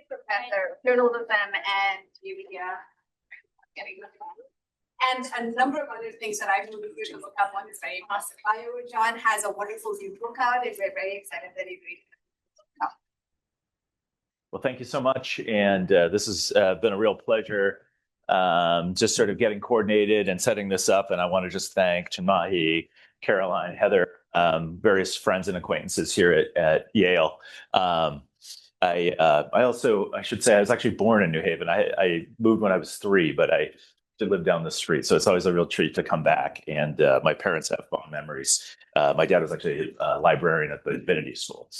Professor, journalism and media. And a number of other things that I really you to look up on his very impressive bio. John has a wonderful new book out, and we're very excited that he's reading it. Well, thank you so much. And this has been a real pleasure, just sort of getting coordinated and setting this up. And I want to just thank Chinmahi, Caroline, Heather, various friends and acquaintances here at Yale. I should say I was actually born in New Haven. I moved when I was 3, but I did live down the street. So it's always a real treat to come back. And my parents have fond memories. My dad was actually a librarian at the Divinity School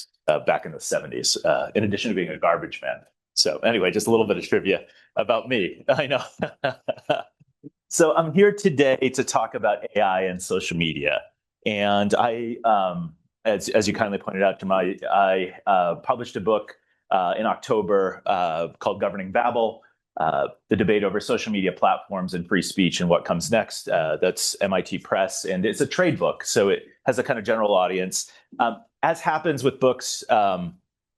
back in the 70s, in addition to being a garbage man. So anyway, just a little bit of trivia about me. I know. So I'm here today to talk about AI and social media. And as you kindly pointed out, I published a book in October called Governing Babel, the debate over social media platforms and free speech and what comes next. That's MIT Press, and it's a trade book, so it has a kind of general audience. As happens with books,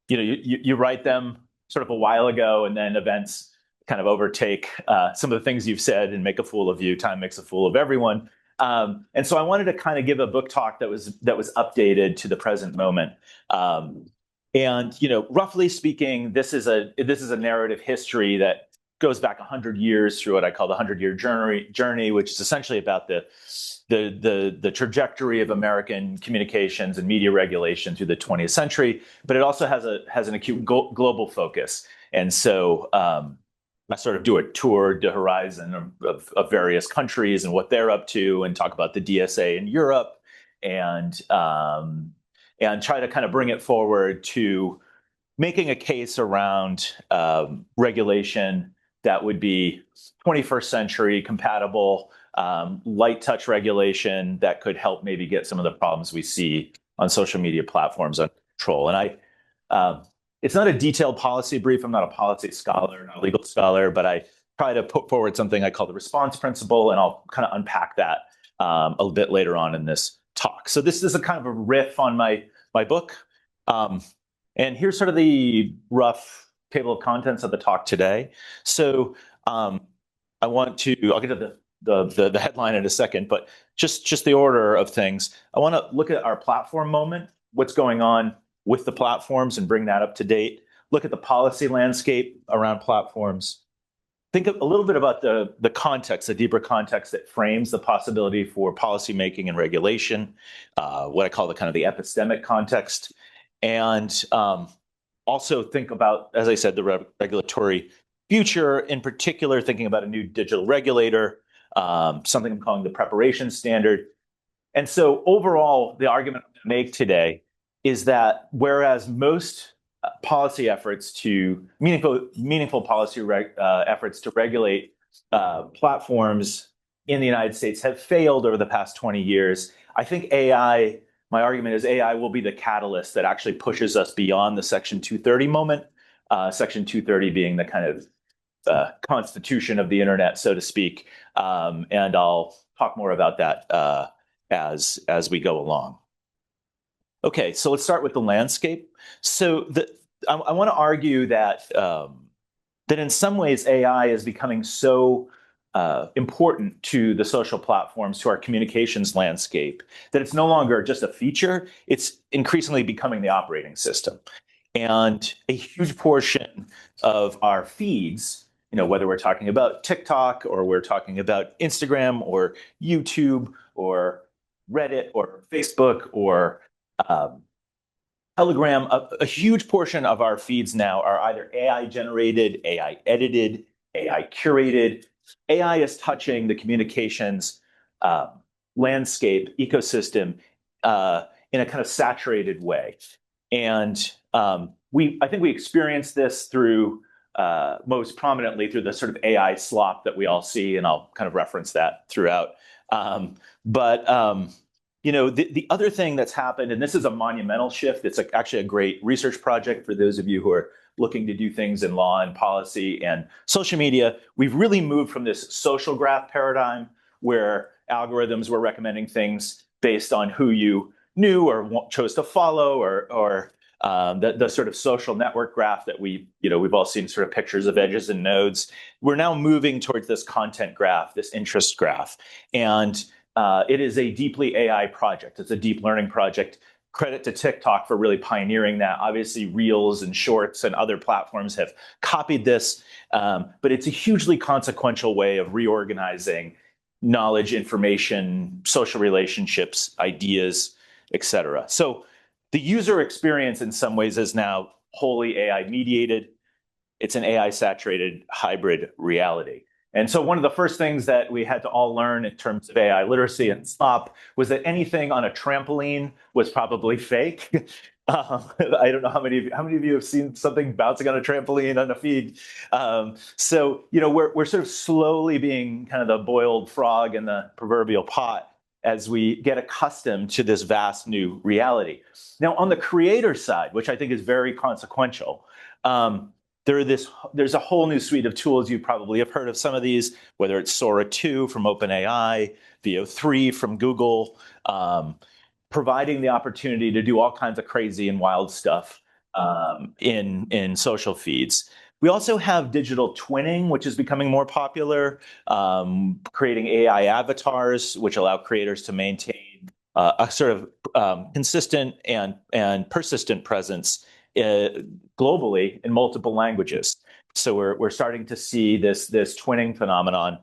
you write them sort of a while ago, and then events kind of overtake some of the things you've said and make a fool of you. Time makes a fool of everyone. And so I wanted to kind of give a book talk that was updated to the present moment. And roughly speaking, this is a narrative history that goes back 100 years through what I call the 100-year journey, which is essentially about the trajectory of American communications and media regulation through the 20th century. But it also has an acute global focus. And so I sort of do a tour de horizon of various countries and what they're up to, and talk about the DSA in Europe, and try to kind of bring it forward to making a case around regulation that would be 21st century compatible, light touch regulation that could help maybe get some of the problems we see on social media platforms under control. And it's not a detailed policy brief. I'm not a policy scholar, not a legal scholar, but I try to put forward something I call the response principle, and I'll kind of unpack that a little bit later on in this talk. So this is a kind of a riff on my book. And here's sort of the rough table of contents of the talk today. So I'll get to the headline in a second, but just the order of things. I want to look at our platform moment, what's going on with the platforms, and bring that up to date. Look at the policy landscape around platforms. Think a little bit about the context, the deeper context that frames the possibility for policymaking and regulation, what I call the kind of the epistemic context. And also think about, as I said, the regulatory future, in particular, thinking about a new digital regulator, something I'm calling the preparation standard. And so overall, the argument I'm going to make today is that whereas most policy efforts to meaningful policy efforts to regulate platforms in the United States have failed over the past 20 years, I think my argument is AI will be the catalyst that actually pushes us beyond the Section 230 moment, Section 230 being the kind of constitution of the internet, so to speak. And I'll talk more about that as we go along. Okay, so let's start with the landscape. So I want to argue that in some ways AI is becoming so important to the social platforms, to our communications landscape, that it's no longer just a feature, it's increasingly becoming the operating system. And a huge portion of our feeds, whether we're talking about TikTok or we're talking about Instagram or YouTube or Reddit or Facebook or Telegram, a huge portion of our feeds now are either AI generated, AI edited, AI curated. AI is touching the communications landscape ecosystem in a kind of saturated way. And I think we experience this through most prominently through the sort of AI slop that we all see, and I'll kind of reference that throughout. The other thing that's happened, and this is a monumental shift, it's actually a great research project for those of you who are looking to do things in law and policy and social media. We've really moved from this social graph paradigm where algorithms were recommending things based on who you knew or chose to follow or the sort of social network graph that we've all seen sort of pictures of edges and nodes. We're now moving towards this content graph, this interest graph. And it is a deeply AI project. It's a deep learning project. Credit to TikTok for really pioneering that. Obviously, Reels and Shorts and other platforms have copied this, but it's a hugely consequential way of reorganizing knowledge, information, social relationships, ideas, etc. So the user experience in some ways is now wholly AI mediated. It's an AI saturated hybrid reality. And so one of the first things that we had to all learn in terms of AI literacy and SLOP was that anything on a trampoline was probably fake. I don't know how many of you have seen something bouncing on a trampoline on a feed. So we're sort of slowly being kind of the boiled frog in the proverbial pot as we get accustomed to this vast new reality. Now, on the creator side, which I think is very consequential, there's a whole new suite of tools. You probably have heard of some of these, whether it's Sora 2 from OpenAI, VO 3 from Google, providing the opportunity to do all kinds of crazy and wild stuff in social feeds. We also have digital twinning, which is becoming more popular, creating AI avatars, which allow creators to maintain a sort of consistent and persistent presence globally in multiple languages. So we're starting to see this twinning phenomenon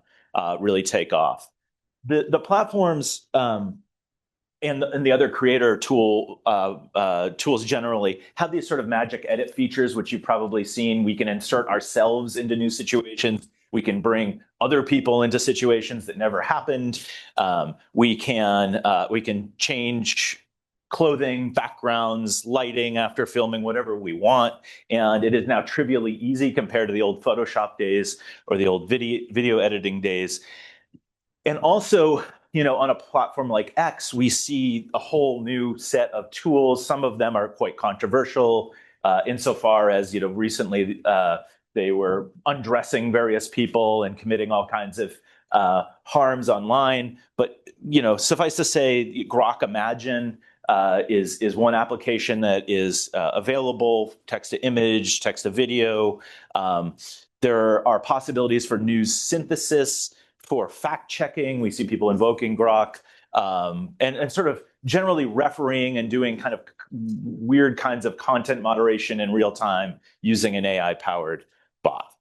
really take off. The platforms and the other creator tools generally have these sort of magic edit features, which you've probably seen. We can insert ourselves into new situations. We can bring other people into situations that never happened. We can change clothing, backgrounds, lighting after filming, whatever we want. And it is now trivially easy compared to the old Photoshop days or the old video editing days. And also, on a platform like X, we see a whole new set of tools. Some of them are quite controversial insofar as, recently they were undressing various people and committing all kinds of harms online. But, suffice to say, Grok Imagine is one application that is available, text to image, text to video. There are possibilities for news synthesis, for fact checking. We see people invoking Grok, and sort of generally refereeing and doing kind of weird kinds of content moderation in real time using an AI powered bot.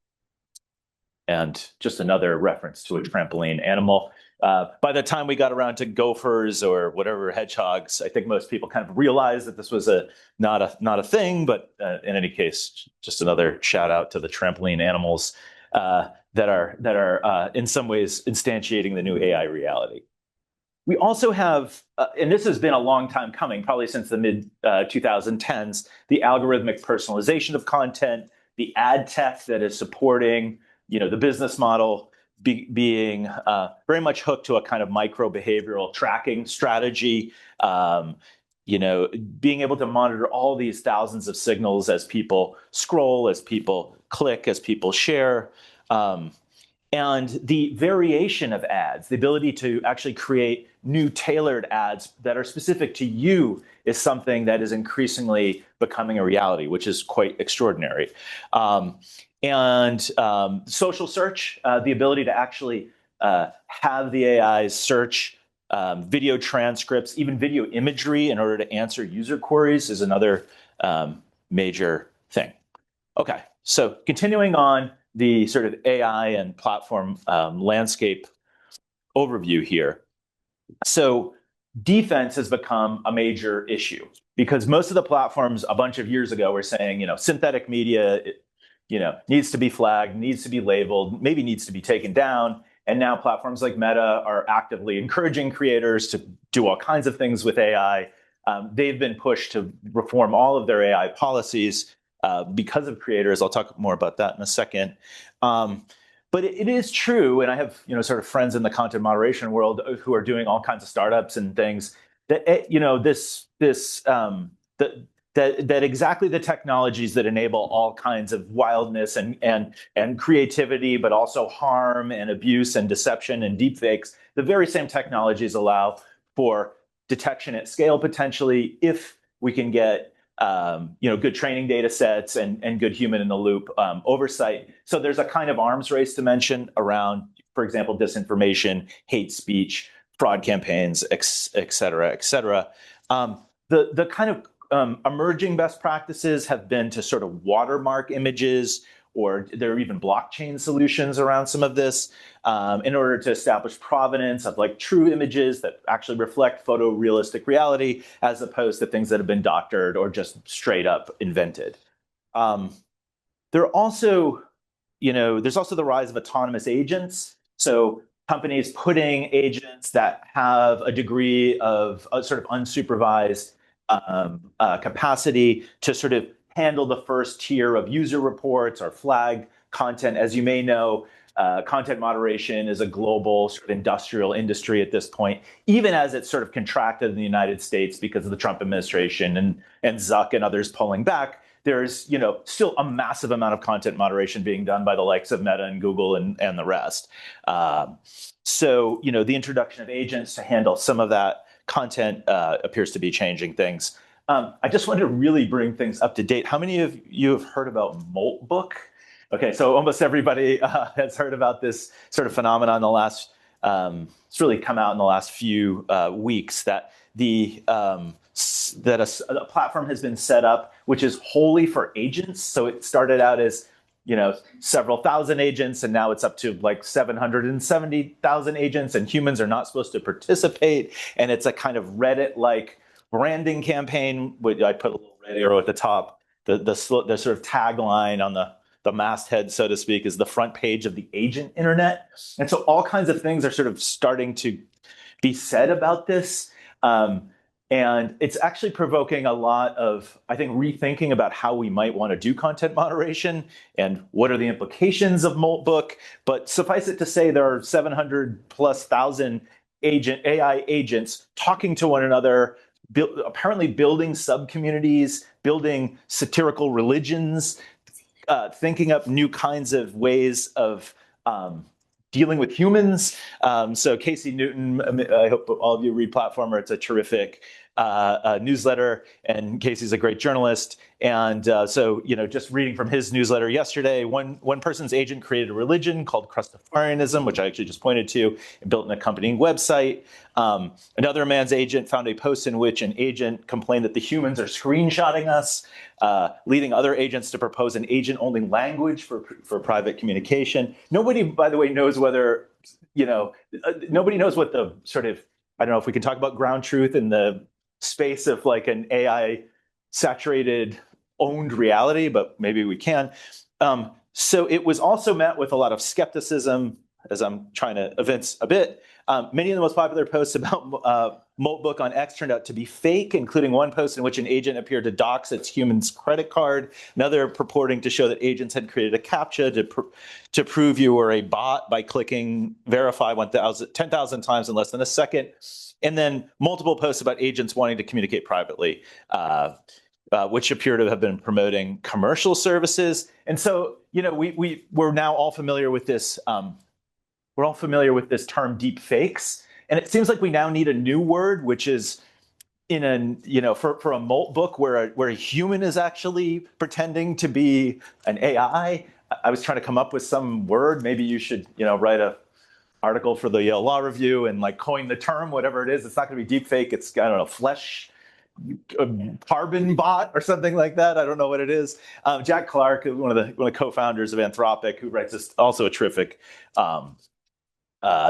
And just another reference to a trampoline animal. By the time we got around to gophers or whatever hedgehogs, I think most people kind of realized that this was not a thing. But in any case, just another shout out to the trampoline animals that are in some ways instantiating the new AI reality. We also have, and this has been a long time coming, probably since the mid 2010s, the algorithmic personalization of content, the ad tech that is supporting, the business model being very much hooked to a kind of micro behavioral tracking strategy. Being able to monitor all these thousands of signals as people scroll, as people click, as people share. And the variation of ads, the ability to actually create new tailored ads that are specific to you is something that is increasingly becoming a reality, which is quite extraordinary. And social search, the ability to actually have the AIs search video transcripts, even video imagery in order to answer user queries is another major thing. Okay, so continuing on the sort of AI and platform landscape overview here. So defense has become a major issue because most of the platforms a bunch of years ago were saying, synthetic media, needs to be flagged, needs to be labeled, maybe needs to be taken down. And now platforms like Meta are actively encouraging creators to do all kinds of things with AI. They've been pushed to reform all of their AI policies because of creators. I'll talk more about that in a second. But it is true, and I have sort of friends in the content moderation world who are doing all kinds of startups and things that that exactly the technologies that enable all kinds of wildness and creativity, but also harm and abuse and deception and deepfakes. The very same technologies allow for detection at scale potentially if we can get good training data sets and good human in the loop oversight. So there's a kind of arms race dimension around, for example, disinformation, hate speech, fraud campaigns, et cetera, et cetera. The kind of emerging best practices have been to sort of watermark images, or there are even blockchain solutions around some of this in order to establish provenance of like true images that actually reflect photorealistic reality, as opposed to things that have been doctored or just straight up invented. There are also, there's also the rise of autonomous agents. So companies putting agents that have a degree of sort of unsupervised capacity to sort of handle the first tier of user reports or flag content. As you may know, content moderation is a global sort of industrial industry at this point, even as it's sort of contracted in the United States because of the Trump administration and Zuck and others pulling back. There's still a massive amount of content moderation being done by the likes of Meta and Google and the rest. So the introduction of agents to handle some of that content appears to be changing things. I just wanted to really bring things up to date. How many of you have heard about Moltbook? Okay, so almost everybody has heard about this sort of phenomenon in the last, it's really come out in the last few weeks, that a platform has been set up which is wholly for agents. So it started out as several thousand agents, and now it's up to like 770,000 agents, and humans are not supposed to participate. And it's a kind of Reddit-like branding campaign. I put a little red arrow at the top. The sort of tagline on the masthead, so to speak, is the front page of the agent internet. And so all kinds of things are sort of starting to be said about this. And it's actually provoking a lot of, I think, rethinking about how we might want to do content moderation and what are the implications of Moltbook. But suffice it to say, there are 700,000+ AI agents talking to one another, apparently building sub-communities, building satirical religions, thinking up new kinds of ways of dealing with humans. So Casey Newton, I hope all of you read Platformer. It's a terrific newsletter, and Casey's a great journalist. And so, just reading from his newsletter yesterday, one person's agent created a religion called Christafarianism, which I actually just pointed to, and built an accompanying website. Another man's agent found a post in which an agent complained that the humans are screenshotting us, leading other agents to propose an agent-only language for private communication. Nobody, by the way, knows whether, nobody knows what the sort of, I don't know if we can talk about ground truth in the space of like an AI saturated owned reality, but maybe we can. So it was also met with a lot of skepticism, as I'm trying to evince a bit. Many of the most popular posts about Moltbook on X turned out to be fake, including one post in which an agent appeared to dox its human's credit card, another purporting to show that agents had created a CAPTCHA to prove you were a bot by clicking verify 10,000 times in less than a second, and then multiple posts about agents wanting to communicate privately, which appear to have been promoting commercial services. And so, we're now all familiar with this. We're all familiar with this term deep fakes. And it seems like we now need a new word, which is for a Moltbook where a human is actually pretending to be an AI. I was trying to come up with some word. Maybe you should, write a article for the law review and like coin the term, whatever it is. It's not going to be deep fake. It's, I don't know, flesh, carbon bot or something like that. I don't know what it is. Jack Clark, one of the co-founders of Anthropic, who writes this, also a terrific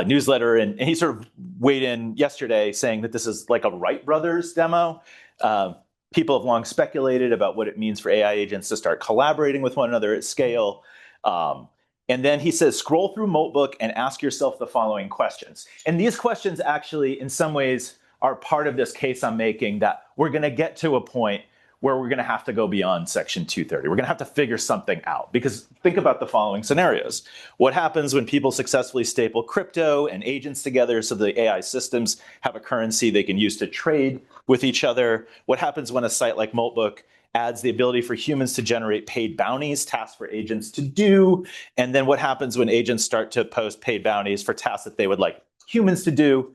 newsletter, and he sort of weighed in yesterday saying that this is like a Wright brothers demo. People have long speculated about what it means for AI agents to start collaborating with one another at scale. And then he says, scroll through Moltbook and ask yourself the following questions. And these questions actually, in some ways, are part of this case I'm making, that we're going to get to a point where we're going to have to go beyond Section 230. We're going to have to figure something out, because think about the following scenarios. What happens when people successfully staple crypto and agents together so the AI systems have a currency they can use to trade with each other? What happens when a site like Moltbook adds the ability for humans to generate paid bounties, tasks for agents to do? And then what happens when agents start to post paid bounties for tasks that they would like humans to do?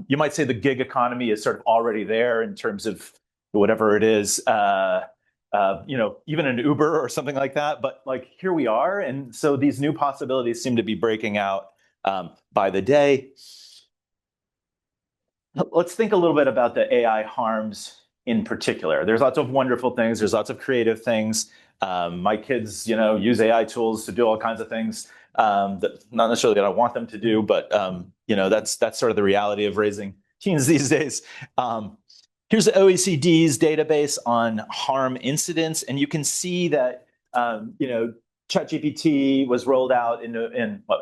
You might say the gig economy is sort of already there in terms of whatever it is, even an Uber or something like that. But like here we are, and so these new possibilities seem to be breaking out by the day. Let's think a little bit about the AI harms in particular. There's lots of wonderful things. There's lots of creative things. My kids, use AI tools to do all kinds of things that not necessarily that I want them to do, but that's sort of the reality of raising teens these days. Here's the OECD's database on harm incidents, and you can see that ChatGPT was rolled out in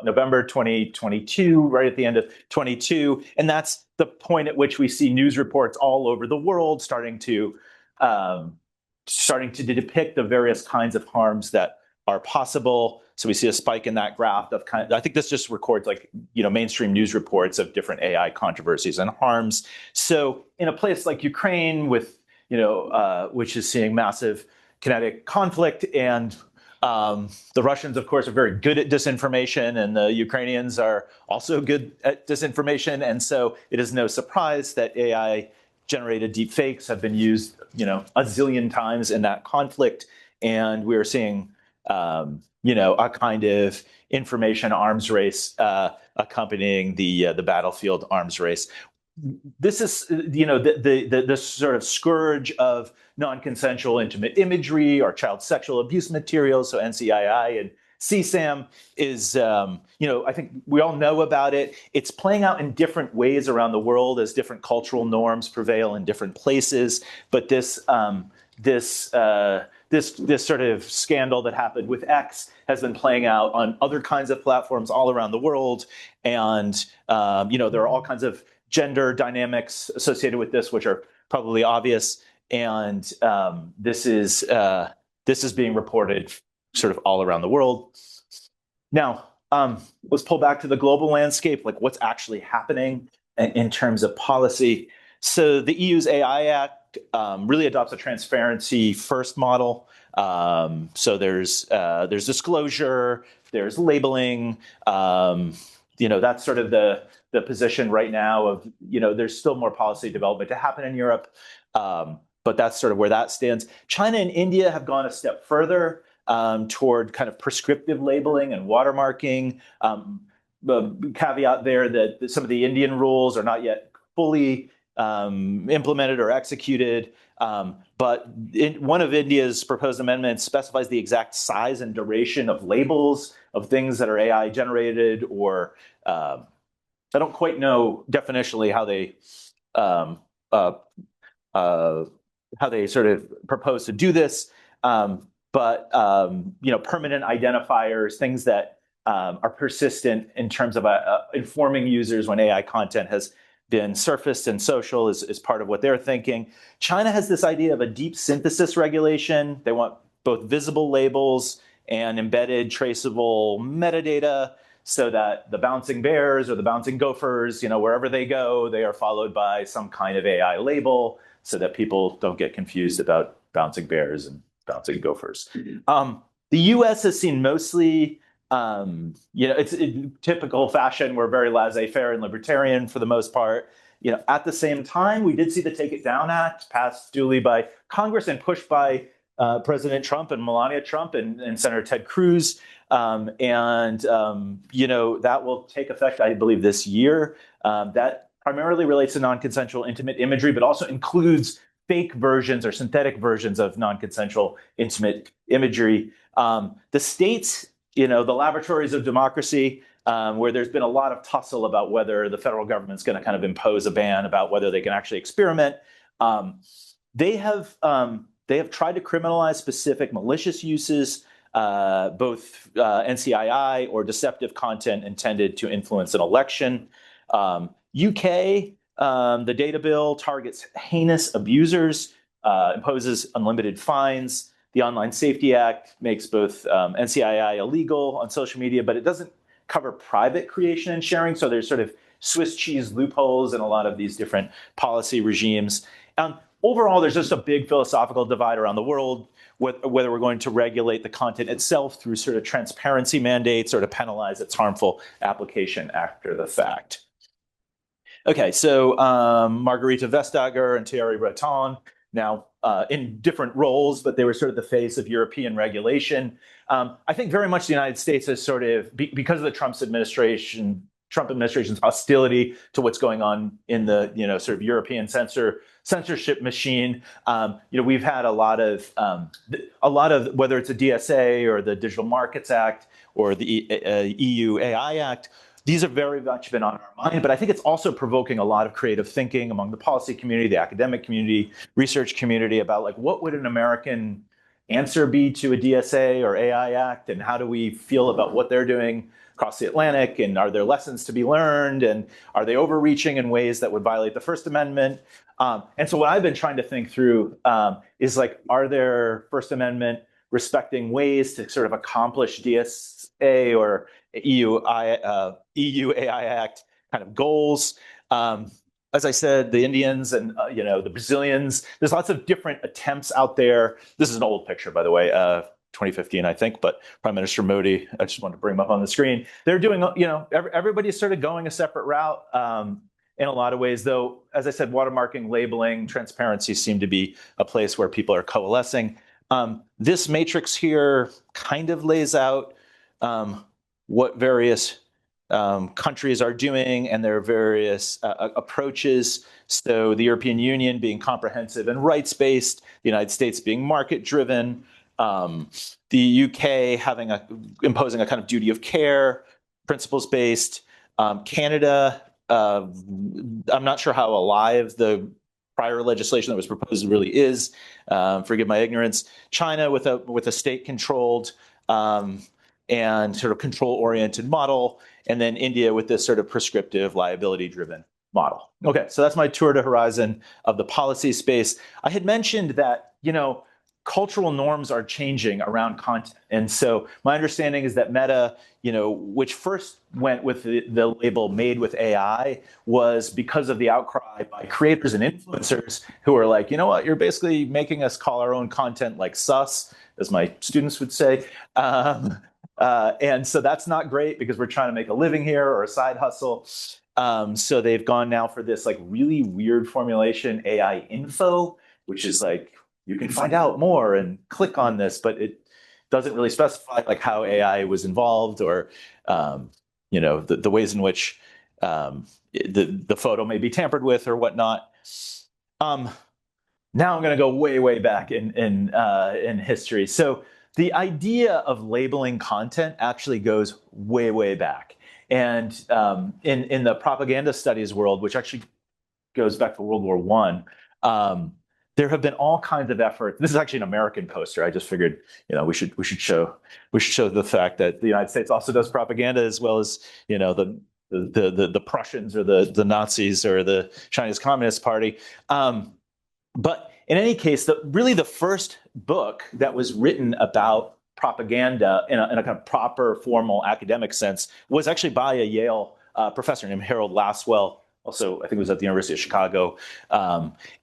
November 2022, right at the end of 22, and that's the point at which we see news reports all over the world starting to depict the various kinds of harms that are possible. So we see a spike in that graph of I think this just records mainstream news reports of different AI controversies and harms. So in a place like Ukraine, which is seeing massive kinetic conflict, and the Russians, of course, are very good at disinformation, and the Ukrainians are also good at disinformation. And so it is no surprise that AI-generated deepfakes have been used, a zillion times in that conflict. And we're seeing, a kind of information arms race accompanying the battlefield arms race. This is, the sort of scourge of non-consensual intimate imagery or child sexual abuse materials. So NCII and CSAM is, I think we all know about it. It's playing out in different ways around the world as different cultural norms prevail in different places. But this sort of scandal that happened with X has been playing out on other kinds of platforms all around the world. And, there are all kinds of gender dynamics associated with this, which are probably obvious. And this is being reported sort of all around the world. Now, let's pull back to the global landscape, like what's actually happening in terms of policy. So the EU's AI Act really adopts a transparency first model. So there's disclosure, there's labeling. That's sort of the position right now of, there's still more policy development to happen in Europe. But that's sort of where that stands. China and India have gone a step further toward kind of prescriptive labeling and watermarking. The caveat there that some of the Indian rules are not yet fully implemented or executed. But one of India's proposed amendments specifies the exact size and duration of labels of things that are AI generated, or I don't quite know definitionally how they sort of propose to do this. But permanent identifiers, things that are persistent in terms of informing users when AI content has been surfaced in social is part of what they're thinking. China has this idea of a deep synthesis regulation. They want both visible labels and embedded traceable metadata, so that the bouncing bears or the bouncing gophers, wherever they go, they are followed by some kind of AI label, so that people don't get confused about bouncing bears and bouncing gophers. The US has seen mostly, it's in typical fashion, we're very laissez-faire and libertarian for the most part. At the same time, we did see the Take It Down Act passed duly by Congress and pushed by President Trump and Melania Trump and Senator Ted Cruz. That will take effect, I believe, this year. That primarily relates to non-consensual intimate imagery, but also includes fake versions or synthetic versions of non-consensual intimate imagery. The states, the laboratories of democracy, where there's been a lot of tussle about whether the federal government's going to kind of impose a ban about whether they can actually experiment. They have tried to criminalize specific malicious uses, both NCII or deceptive content intended to influence an election. UK, the data bill targets heinous abusers, imposes unlimited fines. The Online Safety Act makes both NCII illegal on social media, but it doesn't cover private creation and sharing. So there's sort of Swiss cheese loopholes in a lot of these different policy regimes. Overall, there's just a big philosophical divide around the world, whether we're going to regulate the content itself through sort of transparency mandates or to penalize its harmful application after the fact. Okay, so Margarita Vestager and Thierry Breton now in different roles, but they were sort of the face of European regulation. I think very much the United States has sort of, because of the Trump administration's hostility to what's going on in the sort of European censorship machine. We've had a lot of whether it's a DSA or the Digital Markets Act or the EU AI Act. These have very much been on our mind, but I think it's also provoking a lot of creative thinking among the policy community, the academic community, research community about like what would an American answer be to a DSA or AI Act, and how do we feel about what they're doing across the Atlantic, and are there lessons to be learned, and are they overreaching in ways that would violate the First Amendment? And so what I've been trying to think through is like, are there First Amendment respecting ways to sort of accomplish DSA or EU AI Act kind of goals? As I said, the Indians and the Brazilians, there's lots of different attempts out there. This is an old picture, by the way, 2015, I think, but Prime Minister Modi, I just wanted to bring him up on the screen. They're doing, everybody's sort of going a separate route in a lot of ways, though, as I said, watermarking, labeling, transparency seem to be a place where people are coalescing. This matrix here kind of lays out what various countries are doing and their various approaches. So the European Union being comprehensive and rights-based, the United States being market-driven, the UK imposing a kind of duty of care, principles-based, Canada, I'm not sure how alive the prior legislation that was proposed really is, forgive my ignorance. China with a state-controlled and sort of control-oriented model, and then India with this sort of prescriptive, liability-driven model. Okay, so that's my tour de horizon of the policy space. I had mentioned that, cultural norms are changing around content. And so my understanding is that Meta, which first went with the label made with AI, was because of the outcry by creators and influencers who are like, you know what, you're basically making us call our own content like sus, as my students would say. And so that's not great because we're trying to make a living here or a side hustle. So they've gone now for this like really weird formulation, AI info, which is like, you can find out more and click on this, but it doesn't really specify like how AI was involved or, the ways in which the photo may be tampered with or whatnot. Now I'm going to go way, way back in history. So the idea of labeling content actually goes way, way back. And in the propaganda studies world, which actually goes back to World War I, there have been all kinds of efforts. This is actually an American poster. I just figured, we should show the fact that the United States also does propaganda as well as, the Prussians or the Nazis or the Chinese Communist Party. But in any case, really the first book that was written about propaganda in a kind of proper formal academic sense was actually by a Yale professor named Harold Lasswell. Also, I think it was at the University of Chicago.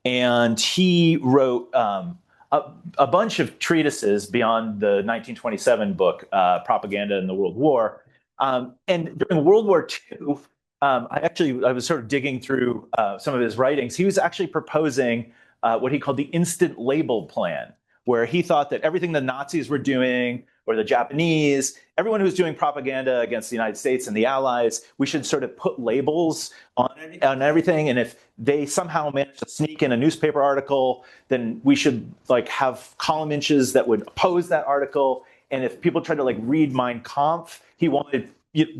And he wrote a bunch of treatises beyond the 1927 book, Propaganda in the World War. And during World War II, I was sort of digging through some of his writings. He was actually proposing what he called the instant label plan, where he thought that everything the Nazis were doing, or the Japanese, everyone who was doing propaganda against the United States and the Allies, we should sort of put labels on everything. And if they somehow managed to sneak in a newspaper article, then we should like have column inches that would oppose that article. And if people tried to like read Mein Kampf, he wanted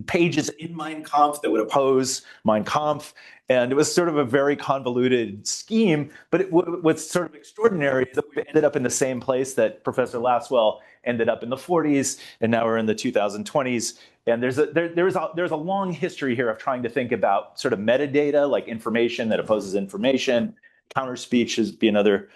pages in Mein Kampf that would oppose Mein Kampf. And it was sort of a very convoluted scheme, but what's sort of extraordinary is that we ended up in the same place that Professor Lasswell ended up in the 40s, and now we're in the 2020s. And there's a long history here of trying to think about sort of metadata, like information that opposes information. Counter speech is be another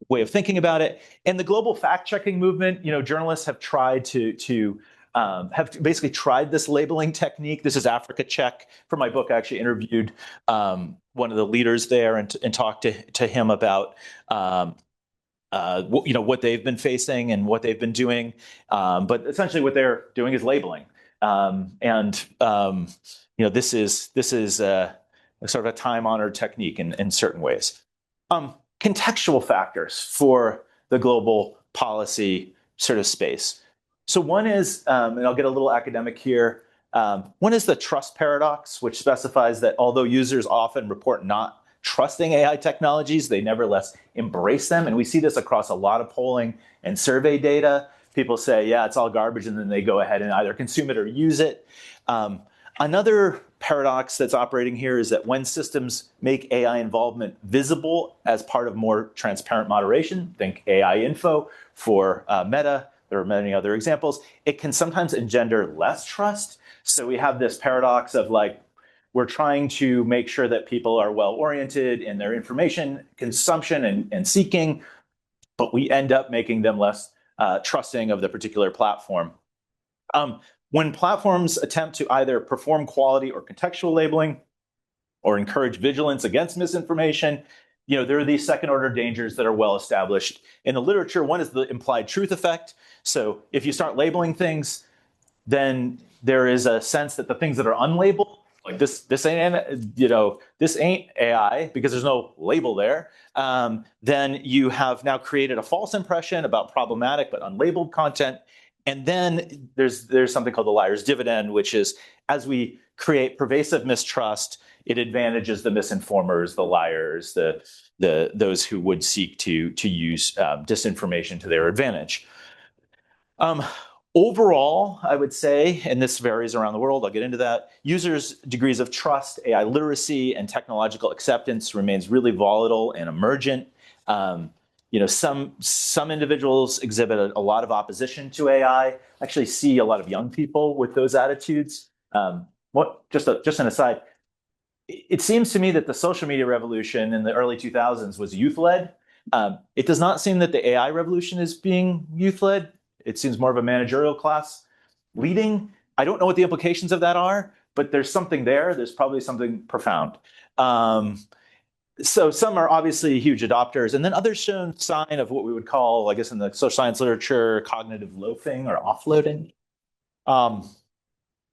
way of thinking about it. And the global fact-checking movement, journalists have tried to have basically tried this labeling technique. This is Africa Check. For my book, I actually interviewed one of the leaders there and talked to him about what they've been facing and what they've been doing. But essentially what they're doing is labeling. This is a sort of a time-honored technique in certain ways. contextual factors for the global policy sort of space. So one is, and I'll get a little academic here, one is the trust paradox, which specifies that although users often report not trusting AI technologies, they nevertheless embrace them. And we see this across a lot of polling and survey data. People say, yeah, it's all garbage, and then they go ahead and either consume it or use it. Another paradox that's operating here is that when systems make AI involvement visible as part of more transparent moderation, think AI info for Meta, there are many other examples, it can sometimes engender less trust. So we have this paradox of like, we're trying to make sure that people are well-oriented in their information consumption and seeking, but we end up making them less trusting of the particular platform. When platforms attempt to either perform quality or contextual labeling or encourage vigilance against misinformation, there are these second-order dangers that are well established in the literature. One is the implied truth effect. So if you start labeling things, then there is a sense that the things that are unlabeled, like this ain't AI because there's no label there, then you have now created a false impression about problematic but unlabeled content. And then there's something called the liar's dividend, which is as we create pervasive mistrust, it advantages the misinformers, the liars, those who would seek to use disinformation to their advantage. Overall, I would say, and this varies around the world, I'll get into that, users' degrees of trust, AI literacy, and technological acceptance remains really volatile and emergent. Some individuals exhibit a lot of opposition to AI. I actually see a lot of young people with those attitudes. Just an aside, it seems to me that the social media revolution in the early 2000s was youth-led. It does not seem that the AI revolution is being youth-led. It seems more of a managerial class leading. I don't know what the implications of that are, but there's something there. There's probably something profound. So some are obviously huge adopters, and then others show sign of what we would call, I guess, in the social science literature, cognitive loafing or offloading.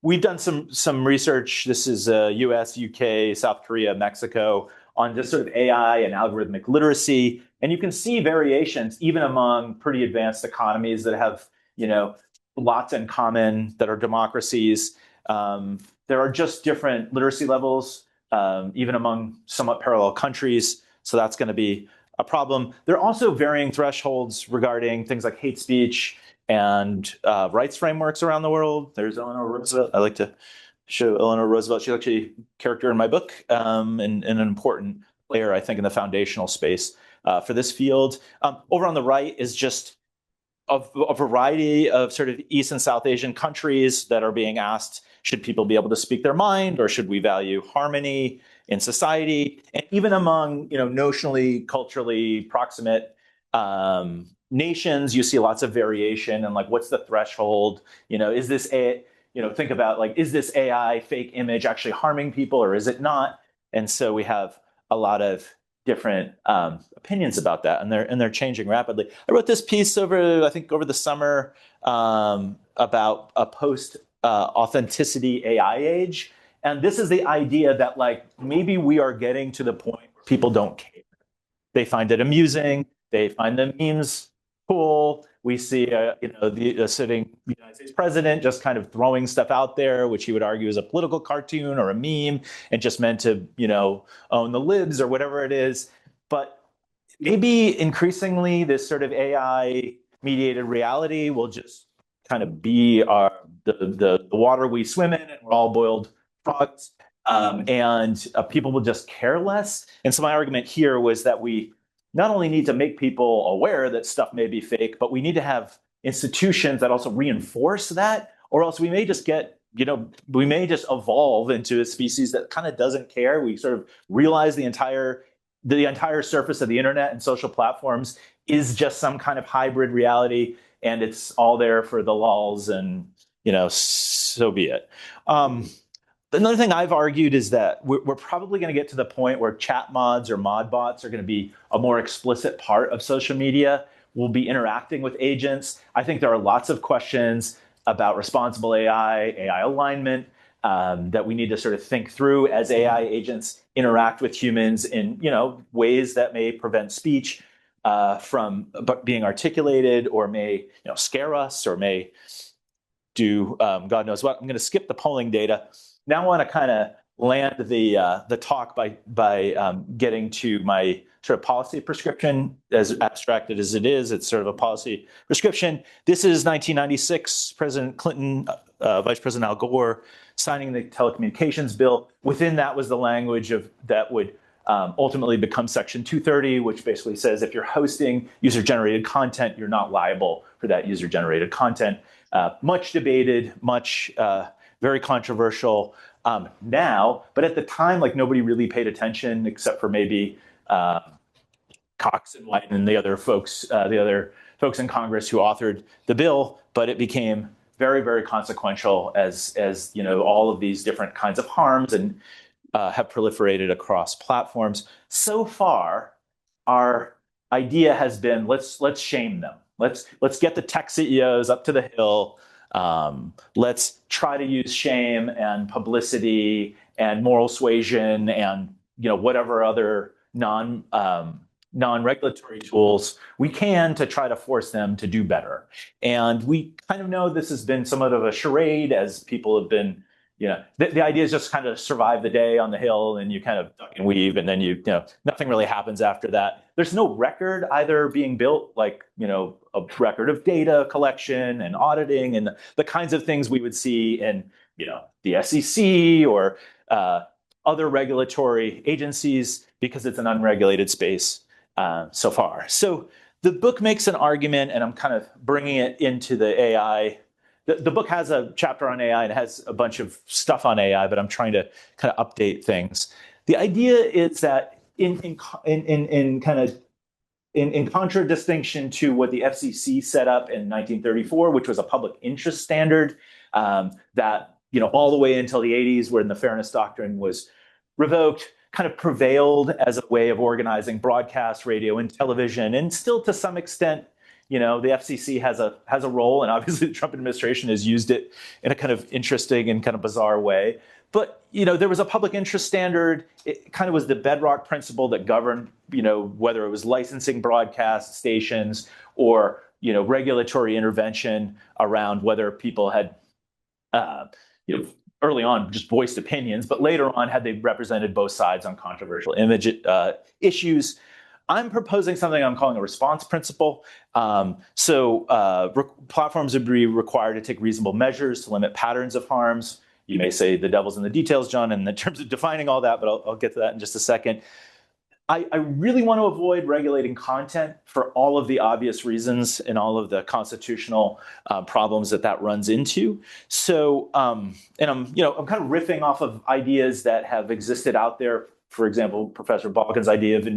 We've done some research. This is US, UK, South Korea, Mexico, on just sort of AI and algorithmic literacy. And you can see variations even among pretty advanced economies that have, lots in common, that are democracies. There are just different literacy levels, even among somewhat parallel countries. So that's going to be a problem. There are also varying thresholds regarding things like hate speech and rights frameworks around the world. There's Eleanor Roosevelt. I like to show Eleanor Roosevelt. She's actually a character in my book, and an important player, I think, in the foundational space for this field. Over on the right is just a variety of sort of East and South Asian countries that are being asked, should people be able to speak their mind, or should we value harmony in society? And even among, notionally, culturally proximate nations, you see lots of variation and like, what's the threshold? Is this think about like, is this AI fake image actually harming people or is it not? And so we have a lot of different opinions about that, and they're changing rapidly. I wrote this piece over the summer about a post authenticity AI age, and this is the idea that like maybe we are getting to the point where people don't care. They find it amusing. They find the memes cool. We see, the sitting United States president just kind of throwing stuff out there, which he would argue is a political cartoon or a meme and just meant to, own the libs or whatever it is. But maybe increasingly this sort of AI mediated reality will just kind of be the water we swim in, and we're all boiled frogs. And people will just care less. And so my argument here was that we not only need to make people aware that stuff may be fake, but we need to have institutions that also reinforce that, or else we may just evolve into a species that kind of doesn't care. We sort of realize the entire surface of the internet and social platforms is just some kind of hybrid reality, and it's all there for the lulz, and so be it. Another thing I've argued is that we're probably going to get to the point where chat mods or mod bots are going to be a more explicit part of social media. We'll be interacting with agents. I think there are lots of questions about responsible AI, AI alignment, that we need to sort of think through as AI agents interact with humans in, ways that may prevent speech from being articulated, or may, scare us, or may do God knows what. I'm going to skip the polling data. Now I want to kind of land the talk by getting to my sort of policy prescription. As abstracted as it is, it's sort of a policy prescription. This is 1996, President Clinton, Vice President Al Gore signing the telecommunications bill. Within that was the language that would ultimately become Section 230, which basically says if you're hosting user-generated content, you're not liable for that user-generated content. Much debated, very controversial now, but at the time, nobody really paid attention except for maybe Cox and White and the other folks in Congress who authored the bill. But it became very, very consequential as all of these different kinds of harms and have proliferated across platforms. So far, our idea has been let's shame them. Let's get the tech CEOs up to the hill. Let's try to use shame and publicity and moral suasion and whatever other non-regulatory tools we can to try to force them to do better. And we kind of know this has been somewhat of a charade, as people have been, the idea is just kind of survive the day on the Hill, and you kind of duck and weave, and then nothing really happens after that. There's no record either being built, a record of data collection and auditing and the kinds of things we would see in, the SEC or other regulatory agencies, because it's an unregulated space so far. So the book makes an argument, and I'm kind of bringing it into the AI. The book has a chapter on AI and it has a bunch of stuff on AI, but I'm trying to kind of update things. The idea is that in contradistinction to what the FCC set up in 1934, which was a public interest standard that all the way until the 80s, when the Fairness Doctrine was revoked, kind of prevailed as a way of organizing broadcast, radio, and television, and still to some extent. The FCC has a role, and obviously the Trump administration has used it in a kind of interesting and kind of bizarre way. But there was a public interest standard. It kind of was the bedrock principle that governed, whether it was licensing broadcast stations or regulatory intervention around whether people had, early on just voiced opinions, but later on had they represented both sides on controversial issues. I'm proposing something I'm calling a response principle. Platforms would be required to take reasonable measures to limit patterns of harms. You may say the devil's in the details, John, in terms of defining all that, but I'll get to that in just a second. I really want to avoid regulating content for all of the obvious reasons and all of the constitutional problems that runs into. So, and I'm kind of riffing off of ideas that have existed out there. For example, Professor Balkin's idea of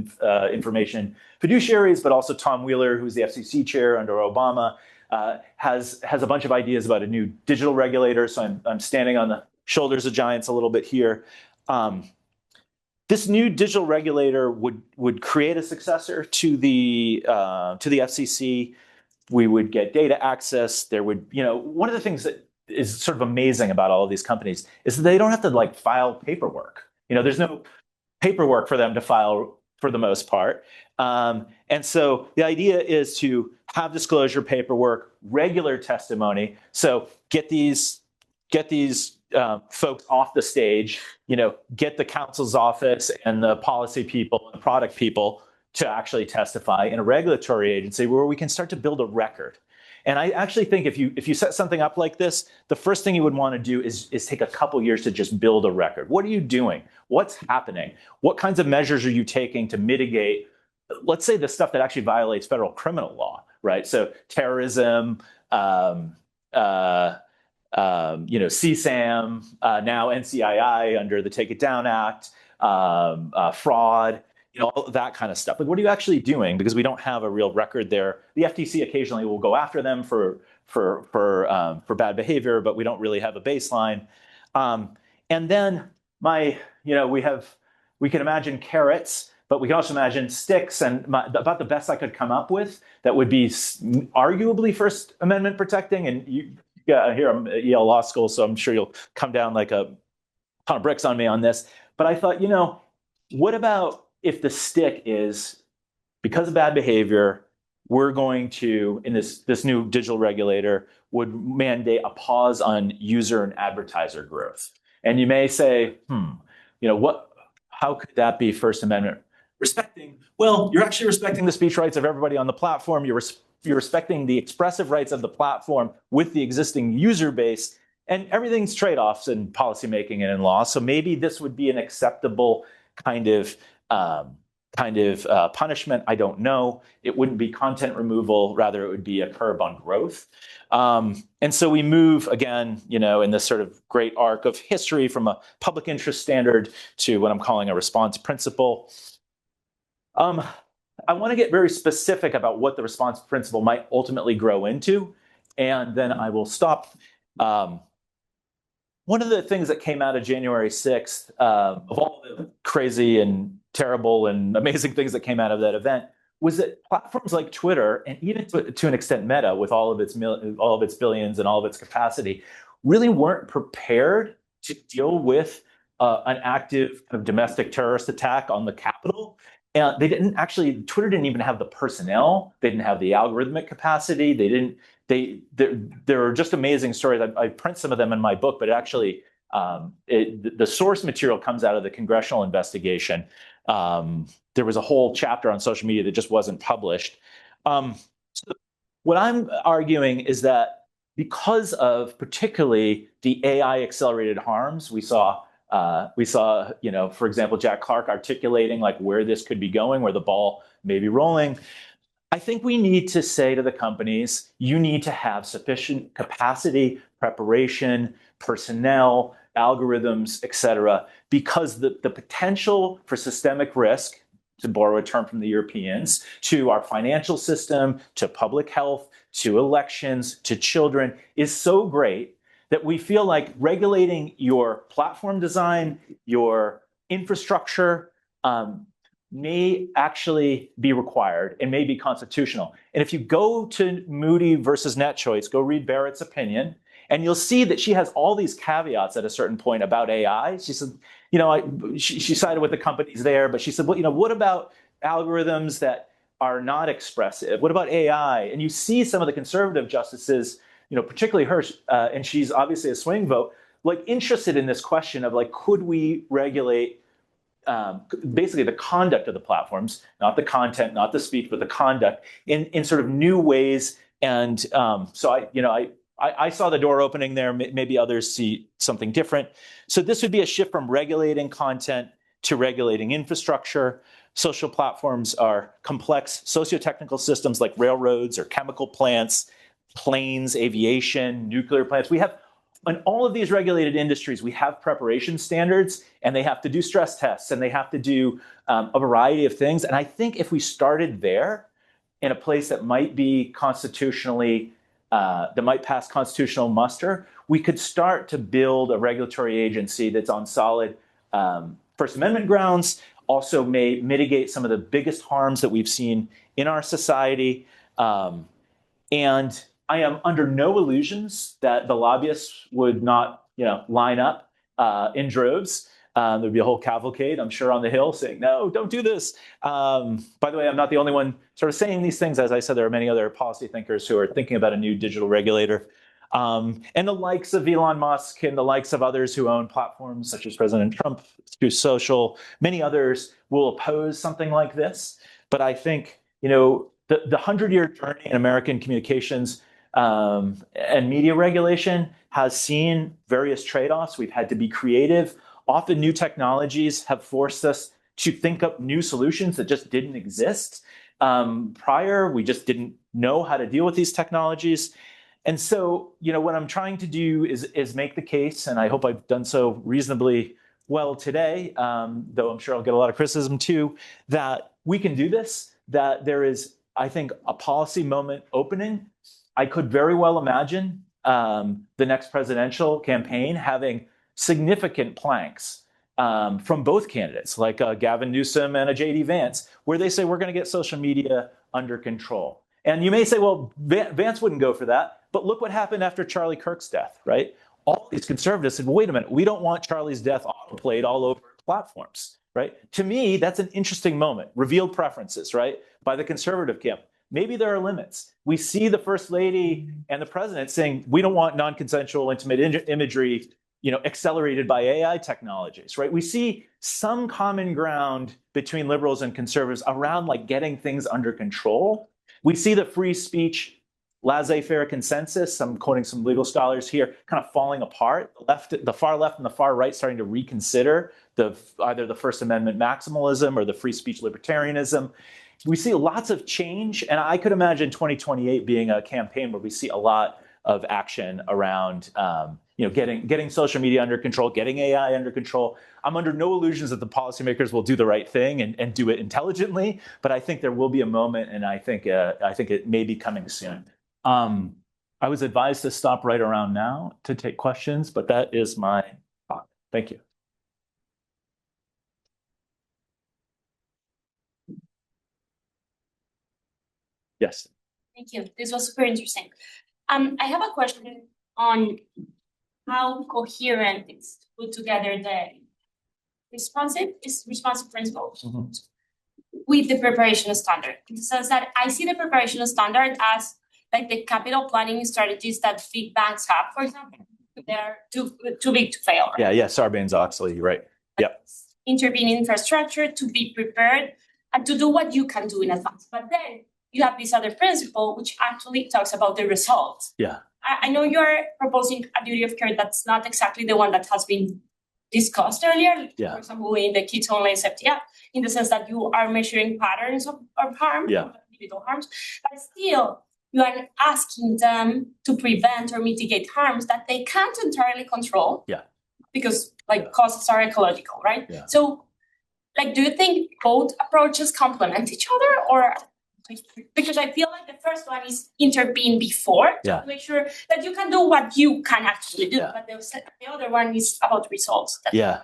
information fiduciaries, but also Tom Wheeler, who's the FCC chair under Obama, has a bunch of ideas about a new digital regulator. So I'm standing on the shoulders of giants a little bit here. This new digital regulator would create a successor to the FCC. We would get data access. There would, one of the things that is sort of amazing about all of these companies is that they don't have to file paperwork. There's no paperwork for them to file for the most part. And so the idea is to have disclosure paperwork, regular testimony. So get these folks off the stage, get the counsel's office and the policy people and the product people to actually testify in a regulatory agency where we can start to build a record. And I actually think if you set something up like this, the first thing you would want to do is take a couple years to just build a record. What are you doing? What's happening? What kinds of measures are you taking to mitigate, let's say, the stuff that actually violates federal criminal law, right? So terrorism, CSAM, now NCII under the Take It Down Act, fraud, all that kind of stuff. What are you actually doing? Because we don't have a real record there. The FTC occasionally will go after them for bad behavior, but we don't really have a baseline. And then we can imagine carrots, but we can also imagine sticks. And about the best I could come up with that would be arguably First Amendment protecting. And here I'm at Yale Law School, so I'm sure you'll come down like a ton of bricks on me on this. But I thought, what about if the stick is because of bad behavior, we're going to, in this new digital regulator, would mandate a pause on user and advertiser growth. And you may say, how could that be First Amendment respecting? Well, you're actually respecting the speech rights of everybody on the platform. You're respecting the expressive rights of the platform with the existing user base, and everything's trade-offs in policymaking and in law. So maybe this would be an acceptable kind of punishment. I don't know. It wouldn't be content removal. Rather, it would be a curb on growth. And so we move again, in this sort of great arc of history from a public interest standard to what I'm calling a response principle. I want to get very specific about what the response principle might ultimately grow into, and then I will stop. One of the things that came out of January 6th, of all the crazy and terrible and amazing things that came out of that event, was that platforms like Twitter, and even to an extent Meta, with all of its billions and all of its capacity, really weren't prepared to deal with an active kind of domestic terrorist attack on the Capitol. And Twitter didn't even have the personnel. They didn't have the algorithmic capacity. There are just amazing stories. I print some of them in my book, but actually, the source material comes out of the congressional investigation. There was a whole chapter on social media that just wasn't published. So what I'm arguing is that because of particularly the AI accelerated harms we saw, for example, Jack Clark articulating like where this could be going, where the ball may be rolling. I think we need to say to the companies, you need to have sufficient capacity, preparation, personnel, algorithms, et cetera, because the potential for systemic risk, to borrow a term from the Europeans, to our financial system, to public health, to elections, to children, is so great that we feel like regulating your platform design, your infrastructure, may actually be required and may be constitutional. And if you go to Moody versus NetChoice, go read Barrett's opinion, and you'll see that she has all these caveats at a certain point about AI. She said, she sided with the companies there, but she said, well, what about algorithms that are not expressive? What about AI? And you see some of the conservative justices, particularly her, and she's obviously a swing vote, like interested in this question of like, could we regulate basically the conduct of the platforms, not the content, not the speech, but the conduct in sort of new ways. And so I saw the door opening there. Maybe others see something different. So this would be a shift from regulating content to regulating infrastructure. Social platforms are complex socio-technical systems like railroads or chemical plants, planes, aviation, nuclear plants. We have, in all of these regulated industries, we have preparation standards, and they have to do stress tests, and they have to do a variety of things. And I think if we started there, in a place that might be constitutionally, that might pass constitutional muster, we could start to build a regulatory agency that's on solid First Amendment grounds, also may mitigate some of the biggest harms that we've seen in our society. And I am under no illusions that the lobbyists would not, line up in droves. There'd be a whole cavalcade, I'm sure, on the Hill saying, no, don't do this. By the way, I'm not the only one sort of saying these things. As I said, there are many other policy thinkers who are thinking about a new digital regulator. And the likes of Elon Musk and the likes of others who own platforms such as President Trump, through social, many others will oppose something like this. But I think, the 100-year journey in American communications and media regulation has seen various trade-offs. We've had to be creative. Often new technologies have forced us to think up new solutions that just didn't exist prior. We just didn't know how to deal with these technologies. And so, what I'm trying to do is make the case, and I hope I've done so reasonably well today, though I'm sure I'll get a lot of criticism too, that we can do this, that there is, I think, a policy moment opening. I could very well imagine the next presidential campaign having significant planks from both candidates, like Gavin Newsom and a J.D. Vance, where they say we're going to get social media under control. And you may say, well, Vance wouldn't go for that. But look what happened after Charlie Kirk's death, right? All these conservatives said, well, wait a minute, we don't want Charlie's death autoplayed all over platforms, right? To me, that's an interesting moment. Revealed preferences, right? By the conservative camp. Maybe there are limits. We see the First Lady and the President saying, we don't want non-consensual intimate imagery, accelerated by AI technologies, right? We see some common ground between liberals and conservatives around like getting things under control. We see the free speech laissez-faire consensus, I'm quoting some legal scholars here, kind of falling apart. The far left and the far right starting to reconsider either the First Amendment maximalism or the free speech libertarianism. We see lots of change, and I could imagine 2028 being a campaign where we see a lot of action around getting social media under control, getting AI under control. I'm under no illusions that the policymakers will do the right thing and do it intelligently, but I think there will be a moment, and I think it may be coming soon. I was advised to stop right around now to take questions, but that is my thought. Thank you. Yes. Thank you. This was super interesting. I have a question on how coherent is to put together the responsive principle with the preparation standard. In the sense that I see the preparation standard as like the capital planning strategies that big banks have, for example. They're too big to fail. Right? Yeah, Sarbanes-Oxley, right. Yep. Intervene in infrastructure to be prepared and to do what you can do in advance. But then you have this other principle, which actually talks about the results. Yeah. I know you're proposing a duty of care that's not exactly the one that has been discussed earlier. Yeah. For example, in the kids only safety app, in the sense that you are measuring patterns of harm, individual harms, but still you are asking them to prevent or mitigate harms that they can't entirely control. Yeah. Because causes are ecological, right? Yeah. So do you think both approaches complement each other, or because I feel like the first one is intervene before to make sure that you can do what you can actually do, but the other one is about results. Yeah.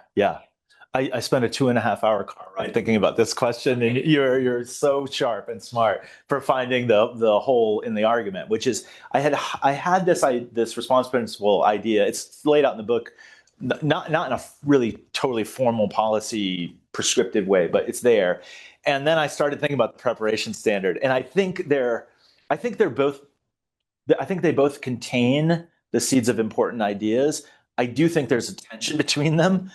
I spent a 2.5-hour car ride thinking about this question, and you're so sharp and smart for finding the hole in the argument, which is I had this response principle idea. It's laid out in the book, not in a really totally formal policy prescriptive way, but it's there. And then I started thinking about the preparation standard, and I think they both contain the seeds of important ideas. I do think there's a tension between them.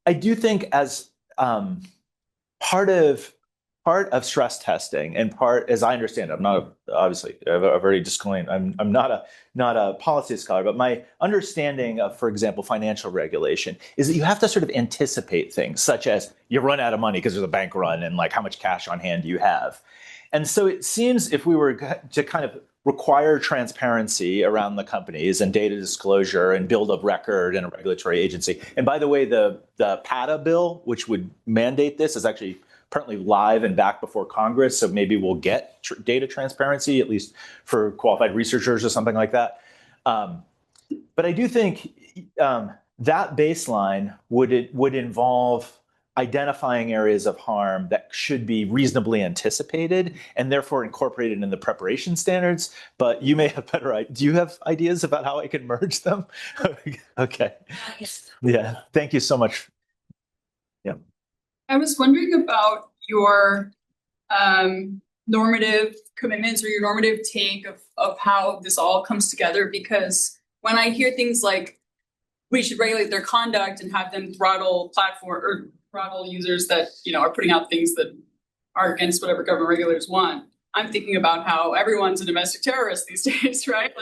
I do think as part of stress testing and as I understand it, I'm not obviously I've already disclaimed I'm not a policy scholar, but my understanding of, for example, financial regulation is that you have to sort of anticipate things such as you run out of money because there's a bank run and how much cash on hand do you have. And so it seems if we were to kind of require transparency around the companies and data disclosure and build a record and a regulatory agency. And by the way, the PATA bill, which would mandate this, is actually currently live and back before Congress. So maybe we'll get data transparency, at least for qualified researchers or something like that. But I do think that baseline would involve identifying areas of harm that should be reasonably anticipated and therefore incorporated in the preparation standards. But you may have better ideas. Do you have ideas about how I can merge them? Okay. Yeah. Thank you so much. Yeah. I was wondering about your normative commitments or your normative take of how this all comes together, because when I hear things like we should regulate their conduct and have them throttle users that are putting out things that are against whatever government regulators want, I'm thinking about how everyone's a domestic terrorist these days, right?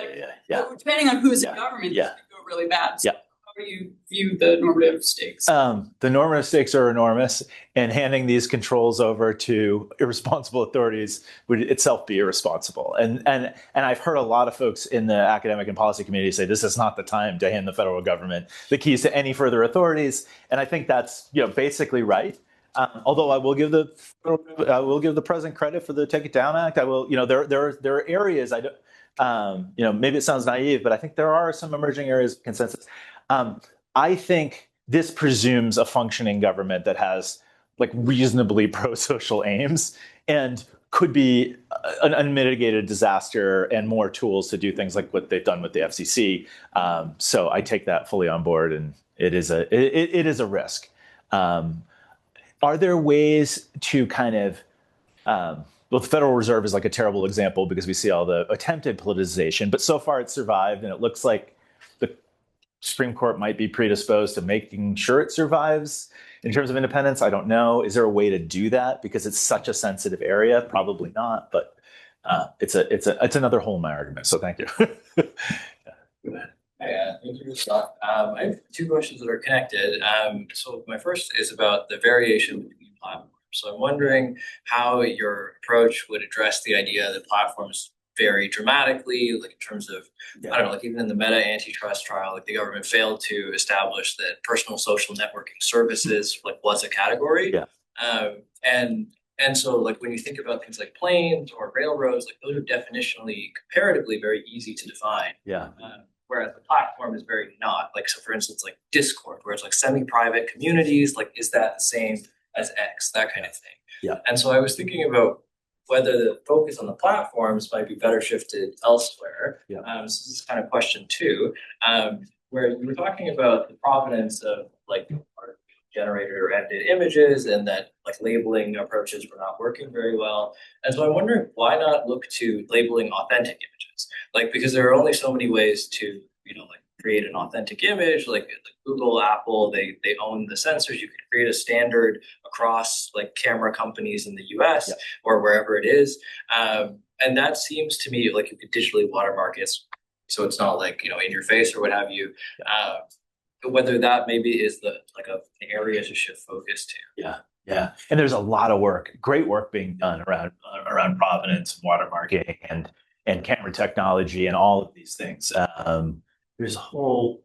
Depending on who's in government, this could go really bad. So how do you view the normative stakes? The normative stakes are enormous, and handing these controls over to irresponsible authorities would itself be irresponsible. And I've heard a lot of folks in the academic and policy community say this is not the time to hand the federal government the keys to any further authorities. And I think that's basically right. Although I will give the president credit for the Take It Down Act. I will. There are areas I don't. Maybe it sounds naive, but I think there are some emerging areas of consensus. I think this presumes a functioning government that has reasonably pro-social aims. And could be an unmitigated disaster and more tools to do things like what they've done with the FCC. So I take that fully on board, and it is a risk. Are there ways to kind of, well, the Federal Reserve is like a terrible example because we see all the attempted politicization, but so far it's survived, and it looks like the Supreme Court might be predisposed to making sure it survives in terms of independence. I don't know. Is there a way to do that because it's such a sensitive area? Probably not, but it's another hole in my argument. So thank you. Go ahead. Thank you, Scott. I have two questions that are connected. So my first is about the variation between platforms. So I'm wondering how your approach would address the idea that platforms vary dramatically, like in terms of, I don't know, like even in the Meta antitrust trial, like the government failed to establish that personal social networking services like was a category. And so like when you think about things like planes or railroads, like those are definitionally comparatively very easy to define. Whereas the platform is very not. Like, so for instance, like Discord, where it's like semi-private communities, like is that the same as X, that kind of thing. And so I was thinking about whether the focus on the platforms might be better shifted elsewhere. So this is kind of question 2, where you were talking about the provenance of like generated or edited images, and that like labeling approaches were not working very well. And so I'm wondering, why not look to labeling authentic images? Like, because there are only so many ways to, like create an authentic image, like Google, Apple, they own the sensors. You could create a standard across like camera companies in the US or wherever it is. And that seems to me like you could digitally watermark it, so it's not like, in your face or what have you. Whether that maybe is the an area to shift focus to. Yeah. And there's a lot of great work being done around provenance, watermarking, and camera technology, and all of these things. There's a whole.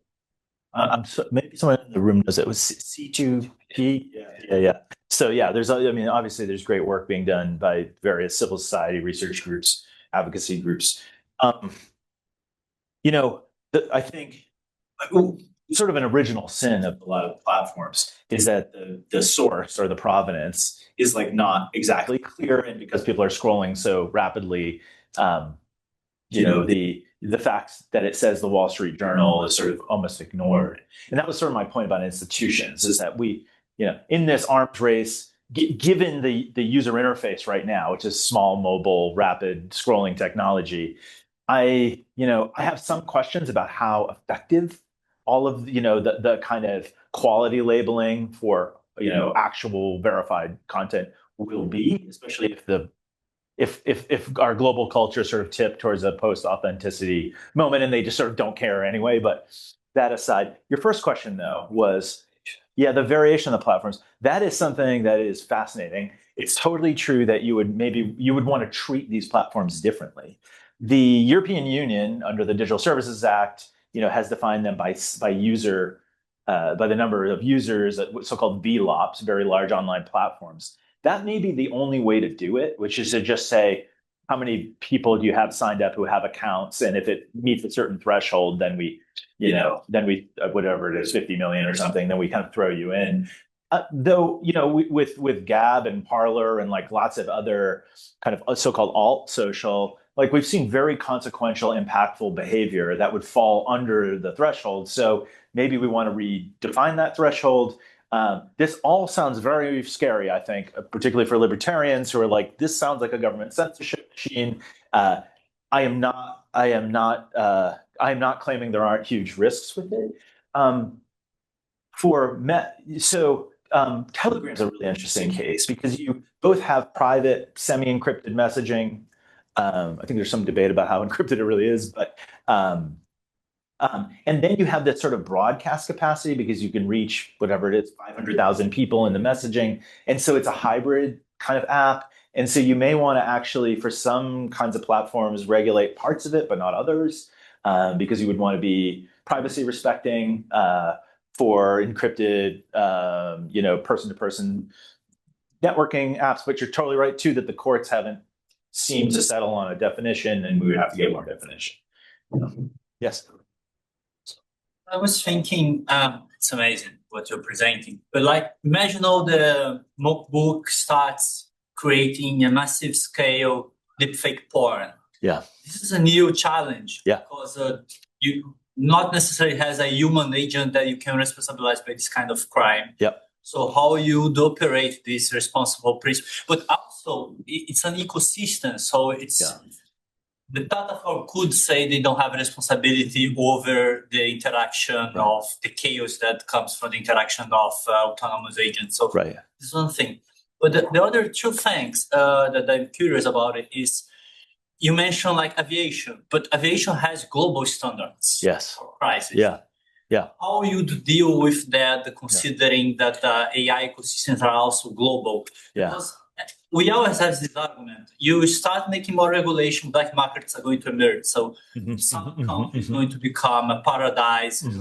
Maybe someone in the room knows it was C2P. Yeah. So obviously there's great work being done by various civil society research groups, advocacy groups. I think sort of an original sin of a lot of platforms is that the source or the provenance is like not exactly clear, and because people are scrolling so rapidly, the fact that it says the Wall Street Journal is sort of almost ignored. And that was sort of my point about institutions, is that we, in this arms race, given the user interface right now, which is small, mobile, rapid scrolling technology, I have some questions about how effective all of the kind of quality labeling for actual verified content will be, especially if our global culture sort of tipped towards a post-authenticity moment and they just sort of don't care anyway. But that aside, your first question though was, the variation of the platforms. That is something that is fascinating. It's totally true that you would want to treat these platforms differently. The European Union, under the Digital Services Act, has defined them by user, by the number of users, so-called VLOPs, very large online platforms. That may be the only way to do it, which is to just say, how many people do you have signed up who have accounts? And if it meets a certain threshold, then we whatever it is, 50 million or something, then we kind of throw you in. Though, with Gab and Parler and like lots of other kind of so-called alt social, like we've seen very consequential, impactful behavior that would fall under the threshold. So maybe we want to redefine that threshold. This all sounds very scary, I think, particularly for libertarians who are like, this sounds like a government censorship machine. I am not claiming there aren't huge risks with it. Telegram's a really interesting case because you both have private, semi-encrypted messaging. I think there's some debate about how encrypted it really is, but and then you have that sort of broadcast capacity because you can reach whatever it is, 500,000 people in the messaging. And so it's a hybrid kind of app. And so you may want to actually, for some kinds of platforms, regulate parts of it, but not others, because you would want to be privacy respecting for encrypted, person-to-person networking apps. But you're totally right, too, that the courts haven't seemed to settle on a definition, and we would have to get more definition. Yes. I was thinking, it's amazing what you're presenting, but like imagine all the notebook starts creating a massive scale deepfake porn. Yeah. This is a new challenge. Yeah. Because you not necessarily has a human agent that you can responsibilize by this kind of crime. Yep. So how you do operate this responsible principle, but also it's an ecosystem. So it's the platform could say they don't have responsibility over the interaction of the chaos that comes from the interaction of autonomous agents. So this is one thing. But the other two things that I'm curious about it is you mentioned like aviation, but aviation has global standards. Yes. For prices. Yeah. Yeah. How you deal with that, considering that AI ecosystems are also global? Yeah. Because we always have this argument. You start making more regulation, black markets are going to emerge. So some country is going to become a paradise of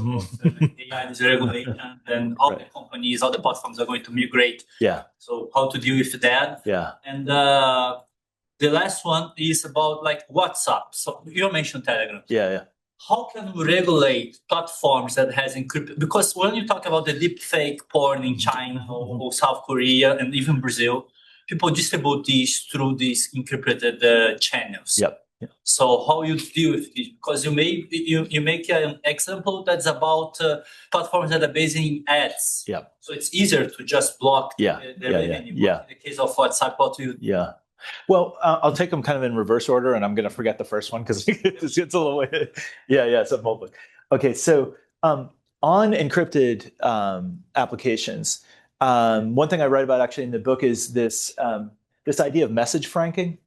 AI regulation, and all the companies, all the platforms are going to migrate. Yeah. So how to deal with that? Yeah. And the last one is about like WhatsApp. So you mentioned Telegram. Yeah. Yeah. How can we regulate platforms that has encrypted? Because when you talk about the deep fake porn in China or South Korea and even Brazil, people distribute these through these encrypted channels. Yep. So how you deal with this? Because you make an example that's about platforms that are based in ads. Yeah. So it's easier to just block Yeah. the revenue. In the case of WhatsApp, what do you do? Yeah. Well, I'll take them kind of in reverse order, and I'm going to forget the first one because it's a little way. Yeah. It's a multiple. Okay. So on encrypted applications, one thing I write about actually in the book is this idea of message franking.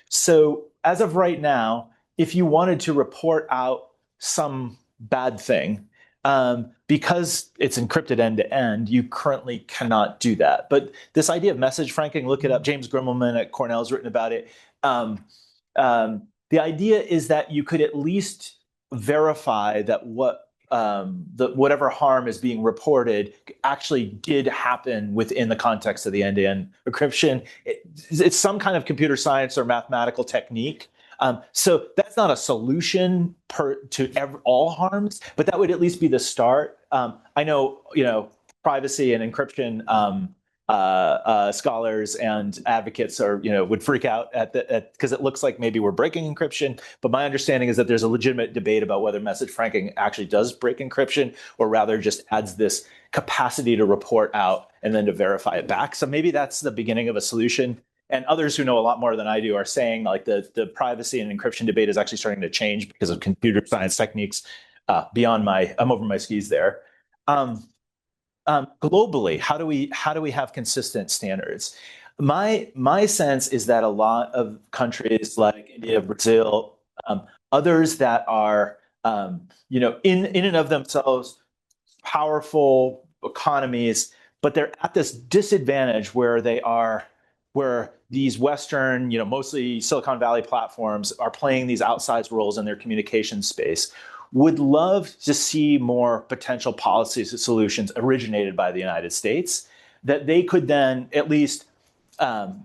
So as of right now, if you wanted to report out some bad thing, because it's encrypted end to end, you currently cannot do that. But this idea of message franking, look it up. James Grimmelman at Cornell has written about it. The idea is that you could at least verify that whatever harm is being reported actually did happen within the context of the end-to-end encryption. It's some kind of computer science or mathematical technique. So that's not a solution to all harms, but that would at least be the start. I know, privacy and encryption scholars and advocates would freak out because it looks like maybe we're breaking encryption. But my understanding is that there's a legitimate debate about whether message franking actually does break encryption, or rather just adds this capacity to report out and then to verify it back. So maybe that's the beginning of a solution. And others who know a lot more than I do are saying like the privacy and encryption debate is actually starting to change because of computer science techniques I'm over my skis there. Globally, how do we have consistent standards? My sense is that a lot of countries like India, Brazil, others that are in and of themselves powerful economies, but they're at this disadvantage where these Western, mostly Silicon Valley platforms are playing these outsized roles in their communication space, would love to see more potential policy solutions originated by the United States that they could then at least,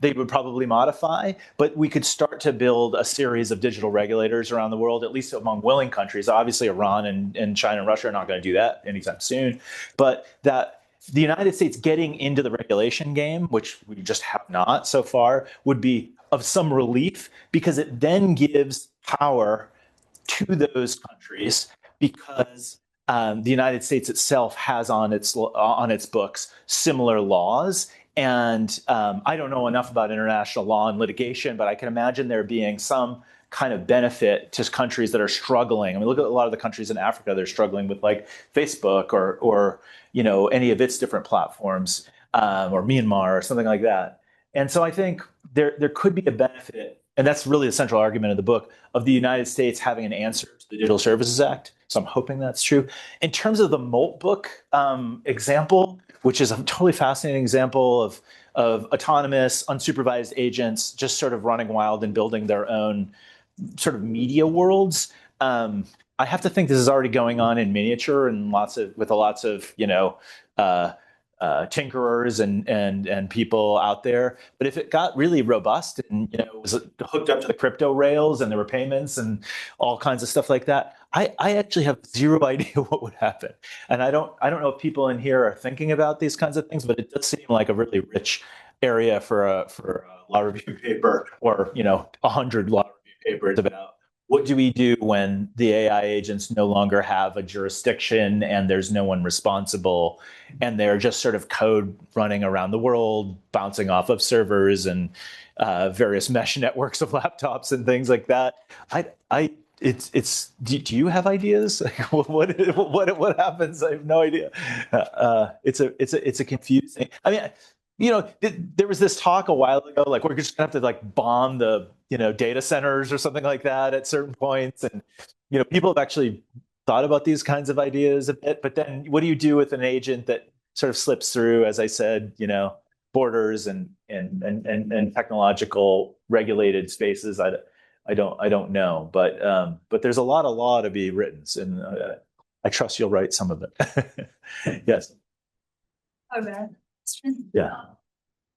they would probably modify, but we could start to build a series of digital regulators around the world, at least among willing countries. Obviously, Iran and China and Russia are not going to do that anytime soon, but that the United States getting into the regulation game, which we just have not so far, would be of some relief, because it then gives power to those countries, because the United States itself has on its books similar laws. And I don't know enough about international law and litigation, but I can imagine there being some kind of benefit to countries that are struggling. I mean, look at a lot of the countries in Africa, they're struggling with like Facebook or any of its different platforms, or Myanmar or something like that. And so I think there could be a benefit, and that's really the central argument of the book, of the United States having an answer to the Digital Services Act. So I'm hoping that's true. In terms of the Molt book example, which is a totally fascinating example of autonomous, unsupervised agents just sort of running wild and building their own sort of media worlds. I have to think this is already going on in miniature and lots of tinkerers and people out there. But if it got really robust and was hooked up to the crypto rails and there were payments and all kinds of stuff like that, I actually have zero idea what would happen. And I don't know if people in here are thinking about these kinds of things, but it does seem like a really rich area for a law review paper, or 100 law review papers about what do we do when the AI agents no longer have a jurisdiction and there's no one responsible, and they're just sort of code running around the world, bouncing off of servers and various mesh networks of laptops and things like that. Do you have ideas? What happens? I have no idea. It's a confusing. I mean, there was this talk a while ago, like we're just gonna have to like bomb the data centers or something like that at certain points, and people have actually thought about these kinds of ideas a bit. But then, what do you do with an agent that sort of slips through, as I said, borders and technological regulated spaces? I don't know, but there's a lot of law to be written, and I trust you'll write some of it. Yes. Okay. Yeah.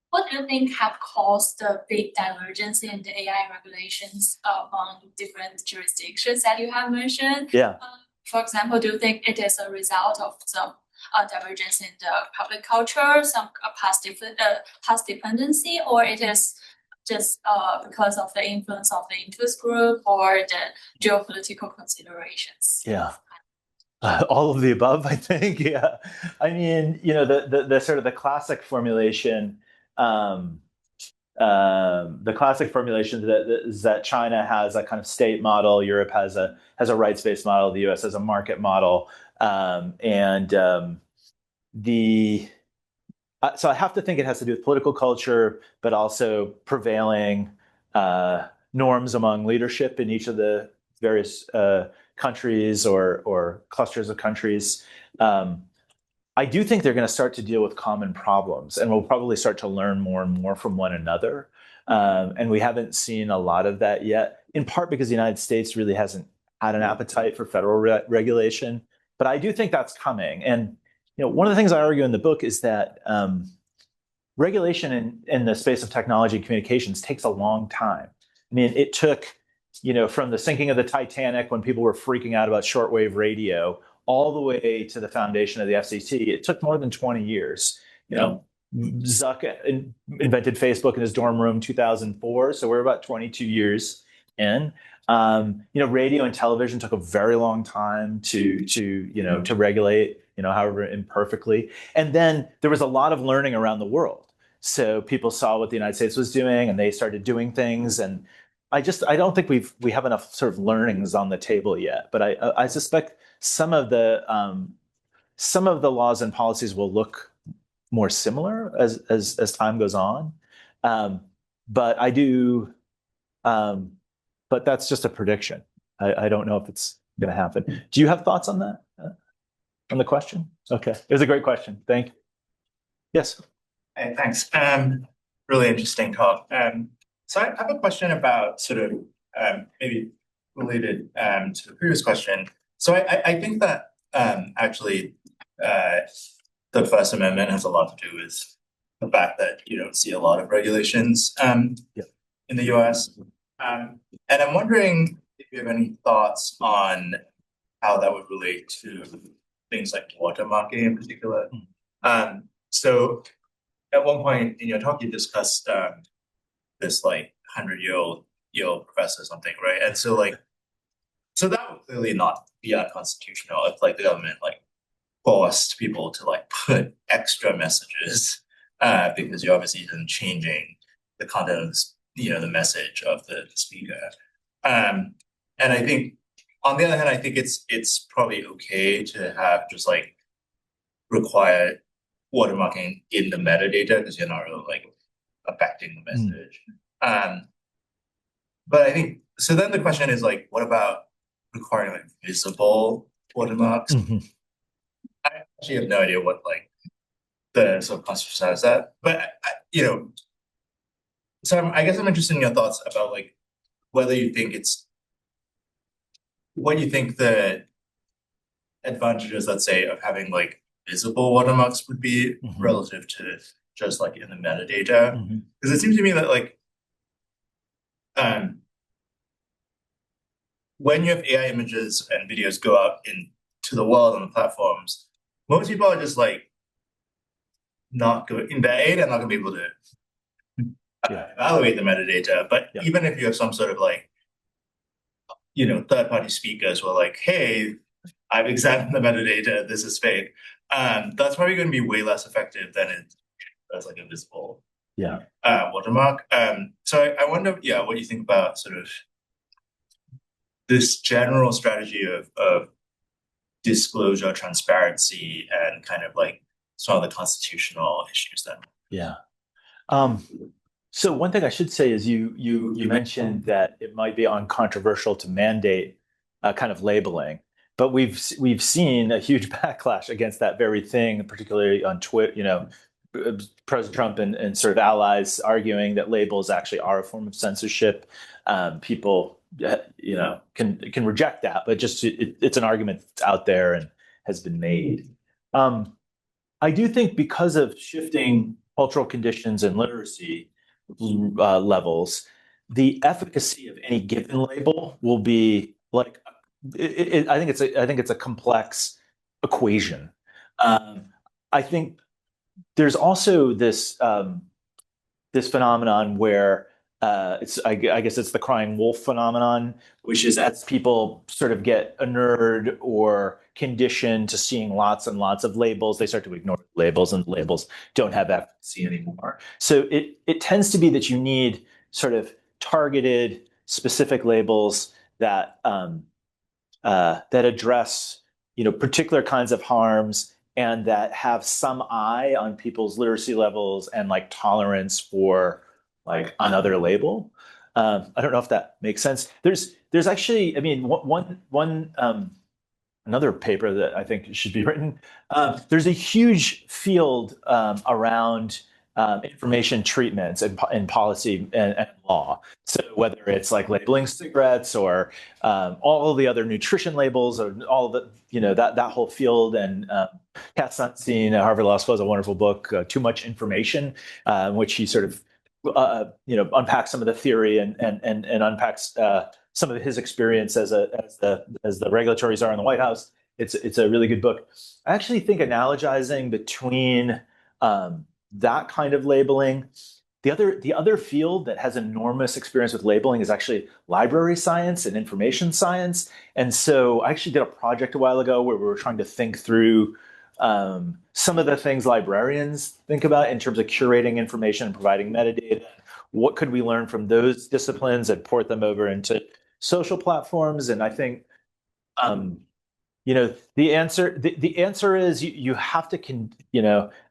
What do you think have caused the big divergence in the AI regulations among different jurisdictions that you have mentioned? Yeah. For example, do you think it is a result of some divergence in the public culture, some past dependency, or it is just because of the influence of the interest group or the geopolitical considerations? Yeah. All of the above, I think. Yeah. I mean, the sort of the classic formulation, is that China has a kind of state model, Europe has a rights-based model, the US has a market model, so I have to think it has to do with political culture, but also prevailing norms among leadership in each of the various countries or clusters of countries. I do think they're going to start to deal with common problems, and we'll probably start to learn more and more from one another. And we haven't seen a lot of that yet, in part because the United States really hasn't had an appetite for federal regulation. But I do think that's coming. And one of the things I argue in the book is that regulation in the space of technology and communications takes a long time. I mean, it took, from the sinking of the Titanic when people were freaking out about shortwave radio, all the way to the foundation of the FCC. It took more than 20 years. Zuck invented Facebook in his dorm room 2004, so we're about 22 years in. Radio and television took a very long time to regulate, however imperfectly. And then there was a lot of learning around the world. So people saw what the United States was doing, and they started doing things. And I don't think we have enough sort of learnings on the table yet. But I suspect some of the laws and policies will look more similar as time goes on. But I do. But that's just a prediction. I don't know if it's going to happen. Do you have thoughts on that? On the question? Okay, it was a great question. Thank you. Yes. Hey, thanks. Really interesting talk. So I have a question about sort of maybe related to the previous question. So I think that actually the First Amendment has a lot to do with the fact that you don't see a lot of regulations in the US. And I'm wondering if you have any thoughts on how that would relate to things like watermarking in particular. So at one point in your talk, you discussed this like 100-year-old Yale professor or something, right? And so that would clearly not be unconstitutional if like the government like forced people to like put extra messages because you're obviously then changing the content of the message of the speaker. And I think on the other hand, I think it's probably okay to have just like require watermarking in the metadata because you're not really like affecting the message. But I think so. Then the question is like, what about requiring like visible watermarks? I actually have no idea what like the sort of constitution says that, but so I guess I'm interested in your thoughts about like whether you think what you think the advantages, let's say, of having like visible watermarks would be relative to just like in the metadata. Because it seems to me that like when you have AI images and videos go out into the world on the platforms, most people are just like not going, they're not going to be able to evaluate the metadata. But Yeah. even if you have some sort of like, third-party speakers who are like, hey, I've examined the metadata, this is fake. That's probably going to be way less effective than it as like a visible watermark. So I wonder, what you think about sort of this general strategy of disclosure, transparency, and kind of like some of the constitutional issues then. Yeah. So one thing I should say is you mentioned that it might be uncontroversial to mandate kind of labeling, but we've seen a huge backlash against that very thing, particularly on Twitter. President Trump and sort of allies arguing that labels actually are a form of censorship. People, can reject that, but just it's an argument that's out there and has been made. I do think because of shifting cultural conditions and literacy levels, the efficacy of any given label will be like I think it's a complex equation. I think there's also this phenomenon where I guess it's the crying wolf phenomenon, which is as people sort of get inured or conditioned to seeing lots and lots of labels, they start to ignore labels, and labels don't have efficacy anymore. So it tends to be that you need sort of targeted, specific labels that that address particular kinds of harms and that have some eye on people's literacy levels and like tolerance for like another label. I don't know if that makes sense. There's actually, I mean, one another paper that I think should be written. There's a huge field around information treatments in policy and law. So whether it's like labeling cigarettes or all of the other nutrition labels or all of the, that whole field. And Kat Sunstein at Harvard Law School has a wonderful book, Too Much Information, in which he sort of unpacks some of the theory and unpacks some of his experience as the regulatory czar in the White House. It's a really good book. I actually think analogizing between that kind of labeling, the other field that has enormous experience with labeling is actually library science and information science. And so I actually did a project a while ago where we were trying to think through some of the things librarians think about in terms of curating information and providing metadata. What could we learn from those disciplines and port them over into social platforms? And I think, the answer is you have to,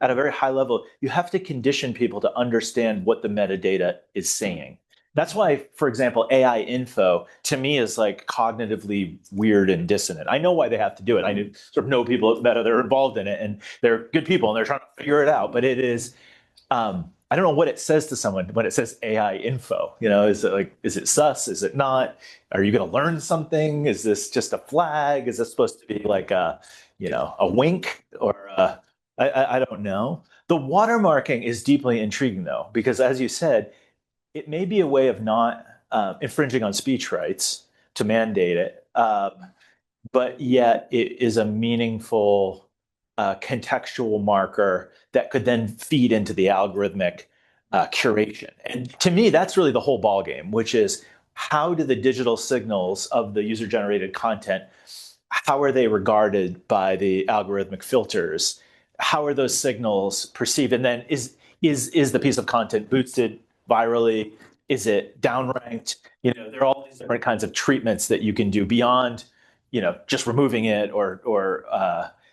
at a very high level, you have to condition people to understand what the metadata is saying. That's why, for example, AI info to me is like cognitively weird and dissonant. I know why they have to do it. I sort of know people that are involved in it, and they're good people, and they're trying to figure it out. But it is, I don't know what it says to someone when it says AI info. Is it sus? Is it not? Are you going to learn something? Is this just a flag? Is this supposed to be like a wink or I don't know. The watermarking is deeply intriguing though, because as you said, it may be a way of not infringing on speech rights to mandate it, but yet it is a meaningful contextual marker that could then feed into the algorithmic curation. And to me, that's really the whole ballgame, which is how do the digital signals of the user-generated content, how are they regarded by the algorithmic filters? How are those signals perceived? And then is the piece of content boosted virally? Is it downranked? There are all these different kinds of treatments that you can do beyond, just removing it or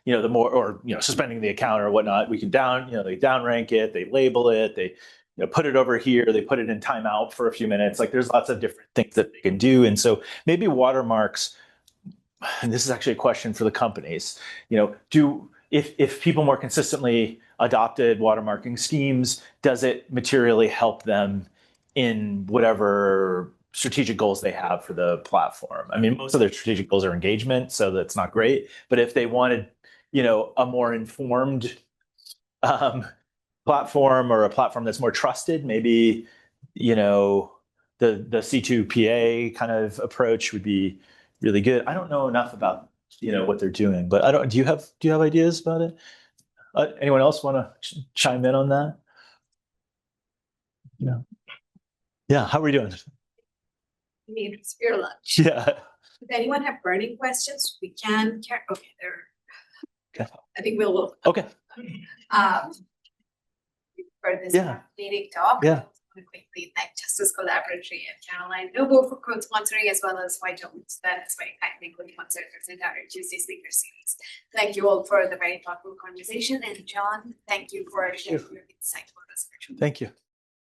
the more, or suspending the account or whatnot. We can they downrank it, they label it, they put it over here, they put it in timeout for a few minutes. Like there's lots of different things that they can do. And so maybe watermarks, and this is actually a question for the companies, if people more consistently adopted watermarking schemes, does it materially help them in whatever strategic goals they have for the platform? I mean, most of their strategic goals are engagement, so that's not great. But if they wanted, a more informed platform or a platform that's more trusted, maybe, the C2PA kind of approach would be really good. I don't know enough about, what they're doing, but do you have ideas about it? Anyone else want to chime in on that? Yeah. Yeah, how are we doing? We need to spare lunch. Yeah. Does anyone have burning questions? We can okay, there. Okay. I think we'll. Okay. For this Yeah. meeting talk. Yeah. I want to quickly thank Justice Collaboratory and Caroline Noble for co-sponsoring, as well as White Jones, that is very kindly co-sponsored this entire Tuesday speaker series. Thank you all for the very thoughtful conversation, and John, thank you for sharing your insight with us. Thank you.